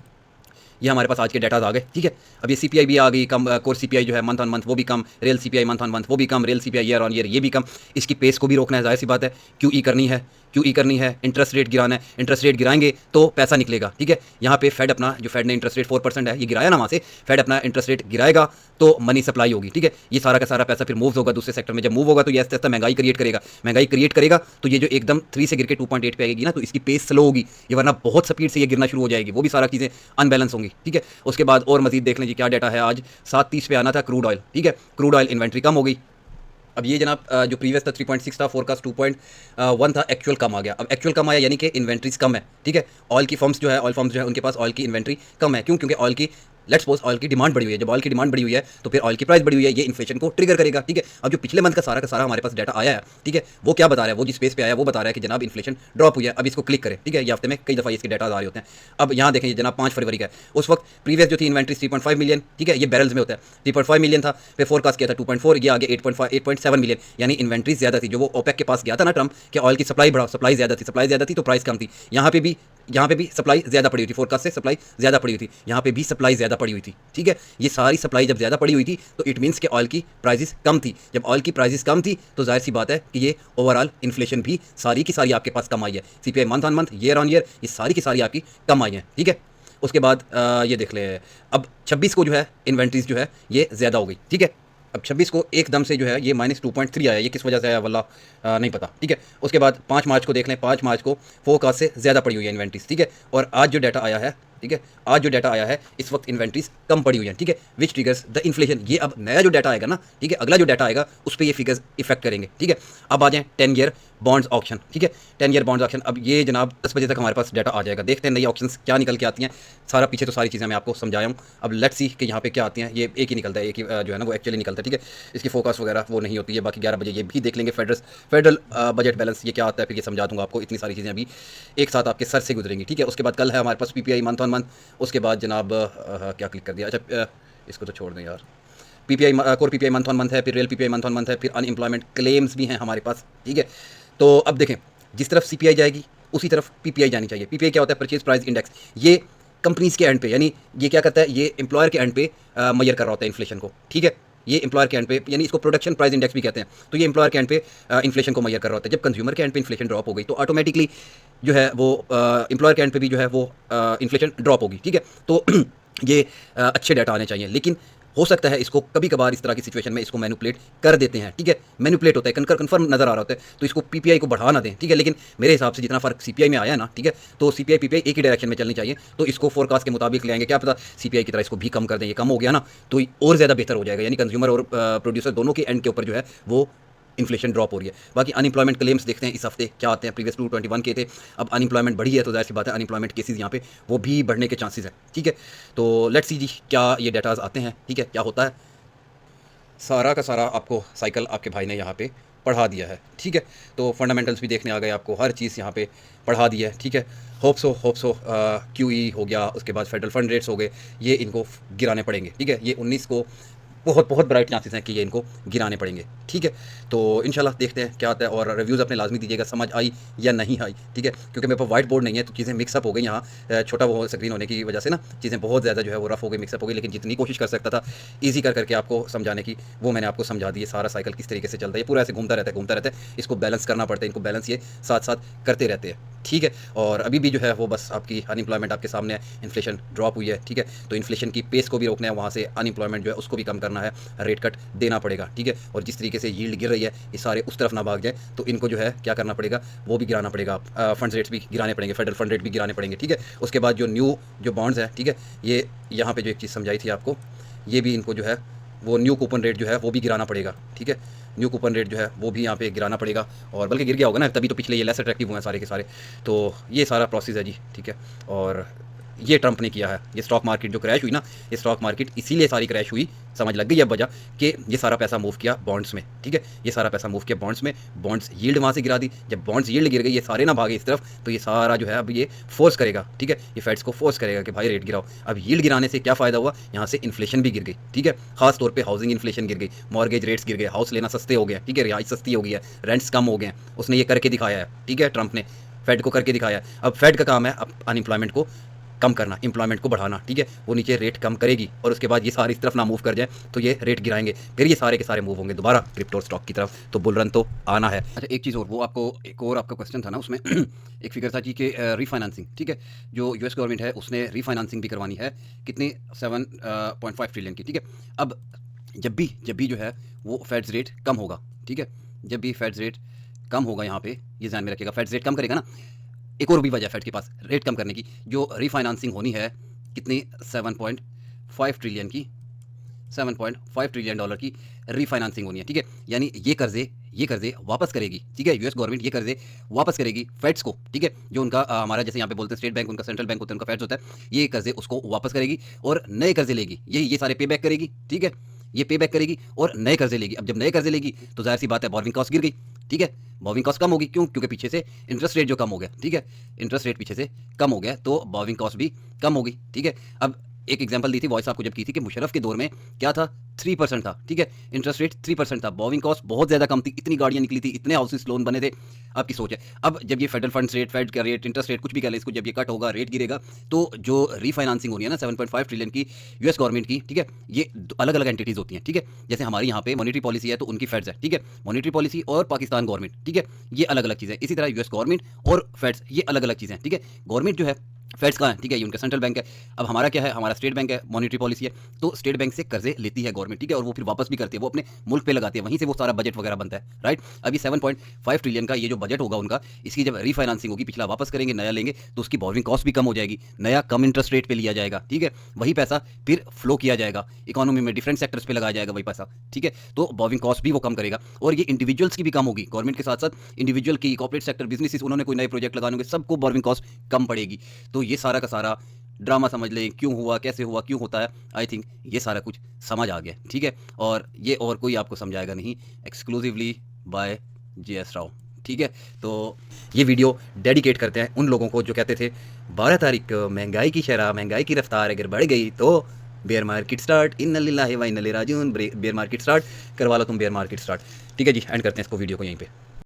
ये हमारे पास आज के डाटाज आ गए, ठीक है। अब ये CPI भी आ गई कम, कोर CPI जो है मंथ ऑन मंथ वो भी कम, real CPI month on month वो भी कम, real CPI year on year ये भी कम। इसकी पेस को भी रोकना है, जाहिर सी बात है, QE करनी है, QE करनी है, इंटरेस्ट रेट गिराना है, इंटरेस्ट रेट गिराएंगे तो पैसा निकलेगा, ठीक है। यहाँ पे फेड अपना, जो फेड ने इंटरेस्ट रेट 4% है ये गिराया ना, वहाँ से फेड अपना इंटरेस्ट रेट गिराएगा तो मनी सप्लाई होगी, ठीक है। ये सारा का सारा पैसा फिर मूव होगा दूसरे सेक्टर में, जब मूव होगा तो ये ऐसा महंगाई क्रिएट करेगा, तो ये जो एकदम 3 से गिर के 2.8 पे आएगी ना, तो इसकी पेस स्लो होगी, ये वरना बहुत स्पीड से ये गिरना शुरू हो जाएगी, वो भी सारा चीज़ें अनबैलेंस होंगी, ठीक है। उसके बाद और मजीद देख लें जी क्या डाटा है, आज 7:30 पे आना था क्रूड ऑयल, ठीक है, क्रूड ऑयल इन्वेंट्री कम हो गई। अब ये जनाब जो प्रीवियस था 3.6 था, फोरकास्ट 2.1 था, एक्चुअल कम आ गया। अब एक्चुअल कम आया यानी कि इन्वेंट्रीज कम है, ठीक है। ऑयल की फर्म्स जो है, ऑयल फर्म्स जो है उनके पास ऑयल की इन्वेंट्री कम है, क्यों, क्योंकि ऑयल की, लेट्स सपोज ऑयल की डिमांड बढ़ी हुई है, जब ऑयल की डिमांड बढ़ी हुई है तो फिर ऑयल की प्राइस बढ़ी हुई है, ये इन्फ्लेशन को ट्रिगर करेगा, ठीक है। अब जो पिछले मंथ का सारा हमारे पास डाटा आया है, ठीक है, वो क्या बता रहा है, वो जिस स्पेस पे आया वो बता रहा है कि जनाब इन्फ्लेशन ड्रॉप हुई है। अब इसको क्लिक करें, ठीक है, ये हफ्ते में कई दफ़ा इसके डाटा आ रहे होते हैं। अब यहाँ देखें जनाब 5 फरवरी का है, उस वक्त प्रीवियस जो थी इन्वेंट्री 3.5 मिलियन, ठीक है, ये बैरल्स में होता है, 3.5 मिलियन था, फिर फोरकास्ट किया था 2.4, ये आगे 8.7 मिलियन, यानी इन्वेंट्री ज़्यादा थी। जो वो ओपेक के पास गया था ना ट्रम्प कि ऑयल की सप्लाई बढ़ाओ, सप्लाई ज़्यादा थी तो प्राइस कम थी। यहाँ पे भी सप्लाई ज़्यादा पड़ी हुई थी, फोरकास्ट से सप्लाई ज़्यादा पड़ी हुई थी, यहाँ पे भी सप्लाई ज़्यादा पड़ी हुई थी, ठीक है। ये सारी सप्लाई जब ज़्यादा पड़ी हुई थी तो इट मीन्स कि ऑयल की प्राइसेस कम थी। जब ऑयल की प्राइसेस कम थी तो जाहिर सी बात है कि ये ओवरऑल इन्फ्लेशन भी सारी की सारी आपके पास कम आई है। CPI month on month, year on year, ये सारी की सारी आपकी कम आई है, ठीक है। उसके बाद ये देख ले, अब 26 को जो है इन्वेंट्रीज जो है ये ज़्यादा हो गई, ठीक है। अब 26 को एकदम से जो है ये -2.3 आया, ये किस वजह से आया वल्ला नहीं पता, ठीक है। उसके बाद 5 मार्च को देख लें, 5 मार्च को फोरकास्ट से ज़्यादा पड़ी हुई है इन्वेंट्रीज, ठीक है। और आज जो डाटा आया है, ठीक है, आज जो डाटा आया है इस वक्त इन्वेंट्रीज कम पड़ी हुई है, ठीक है, विच ट्रिगर्स द इन्फ्लेशन। ये अब नया जो डाटा आएगा ना, ठीक है, अगला जो डाटा आएगा उस पर ये फिगर्स इफेक्ट करेंगे, ठीक है। अब आ जाएँ 10 ईयर बॉन्ड्स ऑक्शन, ठीक है, 10 ईयर बॉन्ड्स ऑक्शन। अब ये जनाब 10 बजे तक हमारे पास डाटा आ जाएगा, देखते हैं नई ऑप्शंस क्या निकल के आती हैं। सारा पीछे तो सारी चीज़ें मैं आपको समझाया हूँ, अब लेट्स सी कि यहाँ पे क्या आती हैं। ये एक ही निकलता है, एक ही जो है ना वो एक्चुअली निकलता है, ठीक है। इसकी फोकस वगैरह वो नहीं होती है। बाकी 11 बजे ये भी देख लेंगे, फेडरल बजट बैलेंस ये क्या आता है, फिर ये समझा दूंगा आपको। इतनी सारी चीज़ें अभी एक साथ आपके सर से गुजरेंगी, ठीक है। उसके बाद कल है हमारे पास PPI मंथ ऑन मंथ, उसके बाद जनाब क्या क्लिक कर दिया, अच्छा इसको तो छोड़ दें यार। Core PPI month on month है, फिर real PPI month on month है, फिर अनएम्प्लॉयमेंट क्लेम्स भी हैं हमारे पास, ठीक है। तो अब देखें, जिस तरफ CPI जाएगी उसी तरफ PPI जानी चाहिए। PPI क्या होता है, परचेज प्राइस इंडेक्स। ये कंपनीज़ के एंड पे, यानी ये क्या करता है, ये एम्प्लॉयर के एंड पे मेजर कर रहा होता है इन्फ्लेशन को, ठीक है। ये एम्प्लॉयर के एंड पे, यानी इसको प्रोडक्शन प्राइस इंडेक्स भी कहते हैं, तो ये एम्प्लॉयर के एंड पे इन्फ्लेशन को मैयर कर रहा होता है। जब कंज्यूमर के एंड पे इन्फ्लेशन ड्रॉप हो गई तो ऑटोमेटिकली जो है वो एम्प्लॉयर के एंड पे भी जो है वो इन्फ्लेशन ड्रॉप होगी, ठीक है। तो ये अच्छे डाटा आने चाहिए, लेकिन हो सकता है इसको कभी कभार इस तरह की सिचुएशन में इसको मैनिपुलेट कर देते हैं, ठीक है। मैनिपुलेट होता है, कन्फर्म नजर आ रहा होता है, तो इसको पीपीआई को बढ़ा ना दें, ठीक है। लेकिन मेरे हिसाब से जितना फर्क सीपीआई में आया है ना, ठीक है, तो सीपीआई पीपीआई एक ही डायरेक्शन में चलनी चाहिए, तो इसको फोरकास्ट के मुताबिक ले आएंगे, क्या पता सीपीआई की तरह इसको भी कम कर दें, ये कम हो गया ना तो और ज़्यादा बेहतर हो जाएगा, यानी कंज्यूमर और प्रोड्यूसर दोनों के एंड के ऊपर जो है वो इन्फ्लेशन ड्रॉप हो रही है। बाकी अनएम्प्लॉयमेंट क्लेम्स देखते हैं इस हफ्ते क्या आते हैं। प्रीवियस 221 के थे, अब अनएम्प्लॉयमेंट बढ़ी है तो जाहिर सी बात है अनएम्प्लॉयमेंट केसेस यहाँ पे वो भी बढ़ने के चांसेस है, ठीक है। तो लेट्स सी जी क्या ये डाटाज आते हैं, ठीक है, क्या होता है। सारा का सारा आपको साइकिल आपके भाई ने यहाँ पे पढ़ा दिया है, ठीक है। तो फंडामेंटल्स भी देखने आ गए, आपको हर चीज़ यहाँ पे पढ़ा दी है, ठीक है। होप्सो क्यूई हो गया, उसके बाद फेडरल फंड रेट्स हो गए, ये इनको गिराने पड़ेंगे, ठीक है। ये 19 को बहुत ब्राइट चांसेस हैं कि ये इनको गिराने पड़ेंगे, ठीक है। तो इंशाल्लाह देखते हैं क्या आता है, और रिव्यूज़ अपने लाजमी दीजिएगा समझ आई या नहीं आई, ठीक है। क्योंकि मेरे पास वाइट बोर्ड नहीं है तो चीज़ें मिक्सअप हो गई यहाँ, छोटा वो स्क्रीन होने की वजह से ना चीज़ें बहुत ज़्यादा जो है वो रफ हो गई, मिक्सअप हो गई। लेकिन जितनी कोशिश कर सकता था ईजी करके आपको समझाने की, वो मैंने आपको समझा दी है। सारा साइकिल किस तरीके से चलता है, ये पूरा ऐसे घूमता रहता है, इसको बैलेंस करना पड़ता है, इनको बैलेंस ये साथ साथ करते रहते हैं, ठीक है। और अभी भी जो है वो बस आपकी अनएम्प्लॉयमेंट आपके सामने है, इन्फ्लेशन ड्रॉप हुई है, ठीक है। तो इन्फ्लेशन की पेस को भी रोकना है, वहाँ से अनएम्प्लॉयमेंट जो है उसको भी कम करना है, रेट कट देना पड़ेगा, ठीक है। और जिस तरीके से यील्ड गिर रही है ये सारे उस तरफ ना भाग जाए, तो इनको जो है क्या करना पड़ेगा, वो भी गिराना पड़ेगा, फंड रेट्स भी गिराने पड़ेंगे, फेडरल फंड रेट भी गिराने पड़ेंगे, ठीक है। उसके बाद जो न्यू जो बॉन्ड्स हैं, ठीक है, ये यहाँ पे जो एक चीज़ समझाई थी आपको, ये भी इनको जो है वो न्यू कूपन रेट जो है वो भी गिराना पड़ेगा, ठीक है। न्यू कूपन रेट जो है वो भी यहाँ पे गिराना पड़ेगा, और बल्कि गिर गया होगा ना, तभी तो पिछले ये लेस अट्रैक्टिव हुए हैं सारे के सारे। तो ये सारा प्रोसेस है जी, ठीक है। और ये ट्रंप ने किया है, ये स्टॉक मार्केट जो क्रैश हुई ना, ये स्टॉक मार्केट इसीलिए सारी क्रैश हुई, समझ लग गई अब वजह कि ये सारा पैसा मूव किया बॉन्ड्स में, ठीक है। ये सारा पैसा मूव किया बॉन्ड्स में, बॉन्ड्स यील्ड वहाँ से गिरा दी। जब बॉन्ड्स यील्ड गिर गई, ये सारे ना भागे इस तरफ, तो ये सारा जो है अब ये फोर्स करेगा, ठीक है, ये फेड्स को फोर्स करेगा कि भाई रेट गिराओ। अब यील्ड गिराने से क्या फ़ायदा हुआ, यहाँ से इन्फ्लेशन भी गिर गई, ठीक है। खास तौर पर हाउसिंग इन्फ्लेशन गिर गई, मॉर्गेज रेट्स गिर गए, हाउस लेना सस्ते हो गए, ठीक है, रिहाइश सस्ती हो गई है, रेंट्स कम हो गए हैं। उसने ये करके दिखाया है, ठीक है, ट्रंप ने फेड को करके दिखाया है। अब फेड का काम है अब अनएम्प्लॉयमेंट को कम करना, एम्प्लॉयमेंट को बढ़ाना, ठीक है। वो नीचे रेट कम करेगी और उसके बाद ये सारे इस तरफ ना मूव कर जाए तो ये रेट गिराएंगे, फिर ये सारे के सारे मूव होंगे दोबारा क्रिप्टो स्टॉक की तरफ, तो बुल रन तो आना है। अच्छा एक चीज़ और, वो आपको एक और आपका क्वेश्चन था ना उसमें एक फिगर था जी कि रीफाइनेंसिंग, ठीक है, जो यूएस गवर्नमेंट है उसने रीफाइनेंसिंग भी करवानी है कितनी 7.5 ट्रिलियन की, ठीक है। अब जब भी जो है वो फेड्स रेट कम होगा, ठीक है, जब भी फेड्स रेट कम होगा, यहाँ पे ये ध्यान में रखिएगा, फेड्स रेट कम करेगा ना, एक और भी वजह फेड के पास रेट कम करने की, जो रीफाइनेंसिंग होनी है कितनी 7.5 ट्रिलियन की, 7.5 ट्रिलियन डॉलर की रीफाइनेंसिंग होनी है, ठीक है। यानी ये कर्जे वापस करेगी, ठीक है, यूएस गवर्नमेंट ये कर्जे वापस करेगी फेड्स को, ठीक है, जो उनका हमारा जैसे यहाँ पे बोलते हैं स्टेट बैंक, उनका सेंट्रल बैंक होता है, उनका फेड्स होता है, ये कर्जे उसको वापस करेगी और नए कर्जे लेगी, ये सारे पे बैक करेगी, ठीक है, ये पे बैक करेगी और नए कर्जे लेगी। अब जब नए कर्जे लेगी तो जाहिर सी बात है बोरिंग कॉस्ट गिर गई, ठीक है, बोरिंग कॉस्ट कम होगी, क्यों, क्योंकि पीछे से इंटरेस्ट रेट जो कम हो गया, ठीक है, इंटरेस्ट रेट पीछे से कम हो गया तो बोरिंग कॉस्ट भी कम होगी, ठीक है। अब एक एग्जांपल दी थी वॉइस आपको जब की थी कि मुशर्रफ के दौर में क्या था, 3% था, ठीक है, इंटरेस्ट रेट 3% था, बोरिंग कॉस्ट बहुत ज़्यादा कम थी, इतनी गाड़ियाँ निकली थी, इतने हाउसेस लोन बने थे, आपकी सोच है। अब जब ये फेडरल फंड्स रेट, फेड का रेट, इंटरेस्ट रेट कुछ भी कह ले इसको, जब ये कट होगा, रेट गिरेगा, तो जो रीफाइनेंसिंग होनी है ना 7.5 ट्रिलियन की यूएस गवर्नमेंट की, ठीक है, ये अलग अलग एंटिटीज़ होती हैं, ठीक है। जैसे हमारी यहाँ पे मॉनिटरी पॉलिसी है तो उनकी फेड्स है, ठीक है, मॉनिटरी पॉलिसी और पाकिस्तान गवर्नमेंट, ठीक है, ये अलग अलग चीज़ें। इसी तरह यूएस गवर्नमेंट और फेड्स ये अलग अलग चीज़ें, ठीक है। गवर्नमेंट जो है फेड्स का है, ठीक है, ये उनका सेंट्रल बैंक है। अब हमारा क्या है, हमारा स्टेट बैंक है, मॉनिटरी पॉलिसी है, तो स्टेट बैंक से कर्जे लेती है गवर्नमेंट, ठीक है, और वो फिर वापस भी करती है, वो अपने मुल्क पे लगाती है, वहीं से वो सारा बजट वगैरह बनता है, राइट। अभी 7.5 ट्रिलियन का ये जो बजट होगा उनका, इसकी जब रीफाइनेंसिंग होगी, पिछला वापस करेंगे, नया लेंगे, तो उसकी बोरिंग कॉस्ट भी कम हो जाएगी, नया कम इंटरेस्ट रेट पे लिया जाएगा, ठीक है, वही पैसा फिर फ्लो किया जाएगा इकोनॉमी में, डिफरेंट सेक्टर्स पे लगाया जाएगा वही पैसा, ठीक है। तो बोरिंग कॉस्ट भी वो कम करेगा, और ये इंडिविजुअल्स की भी कम होगी, गवर्नमेंट के साथ साथ इंडिविजुअल की, कॉर्पोरेट सेक्टर, बिजनेसेस, उन्होंने कोई नए प्रोजेक्ट लगाने होंगे, सबको बोरिंग कॉस्ट कम पड़ेगी। तो ये सारा का सारा ड्रामा समझ लें, क्यों हुआ, कैसे हुआ, क्यों होता है, आई थिंक ये सारा कुछ समझ आ गया, ठीक है। और ये और कोई आपको समझाएगा नहीं, एक्सक्लूसिवली बाय JS राव, ठीक है। तो ये वीडियो डेडिकेट करते हैं उन लोगों को जो कहते थे 12 तारीख को महंगाई की शरह, महंगाई की रफ्तार अगर बढ़ गई तो बेयर मार्केट स्टार्ट, इन्ना लिल्लाहि व इन्ना इलैहि राजिऊन, बेयर मार्केट स्टार्ट करवा लो तुम, बेयर मार्केट स्टार्ट, ठीक है जी। एंड करते हैं इसको वीडियो को यहीं पे।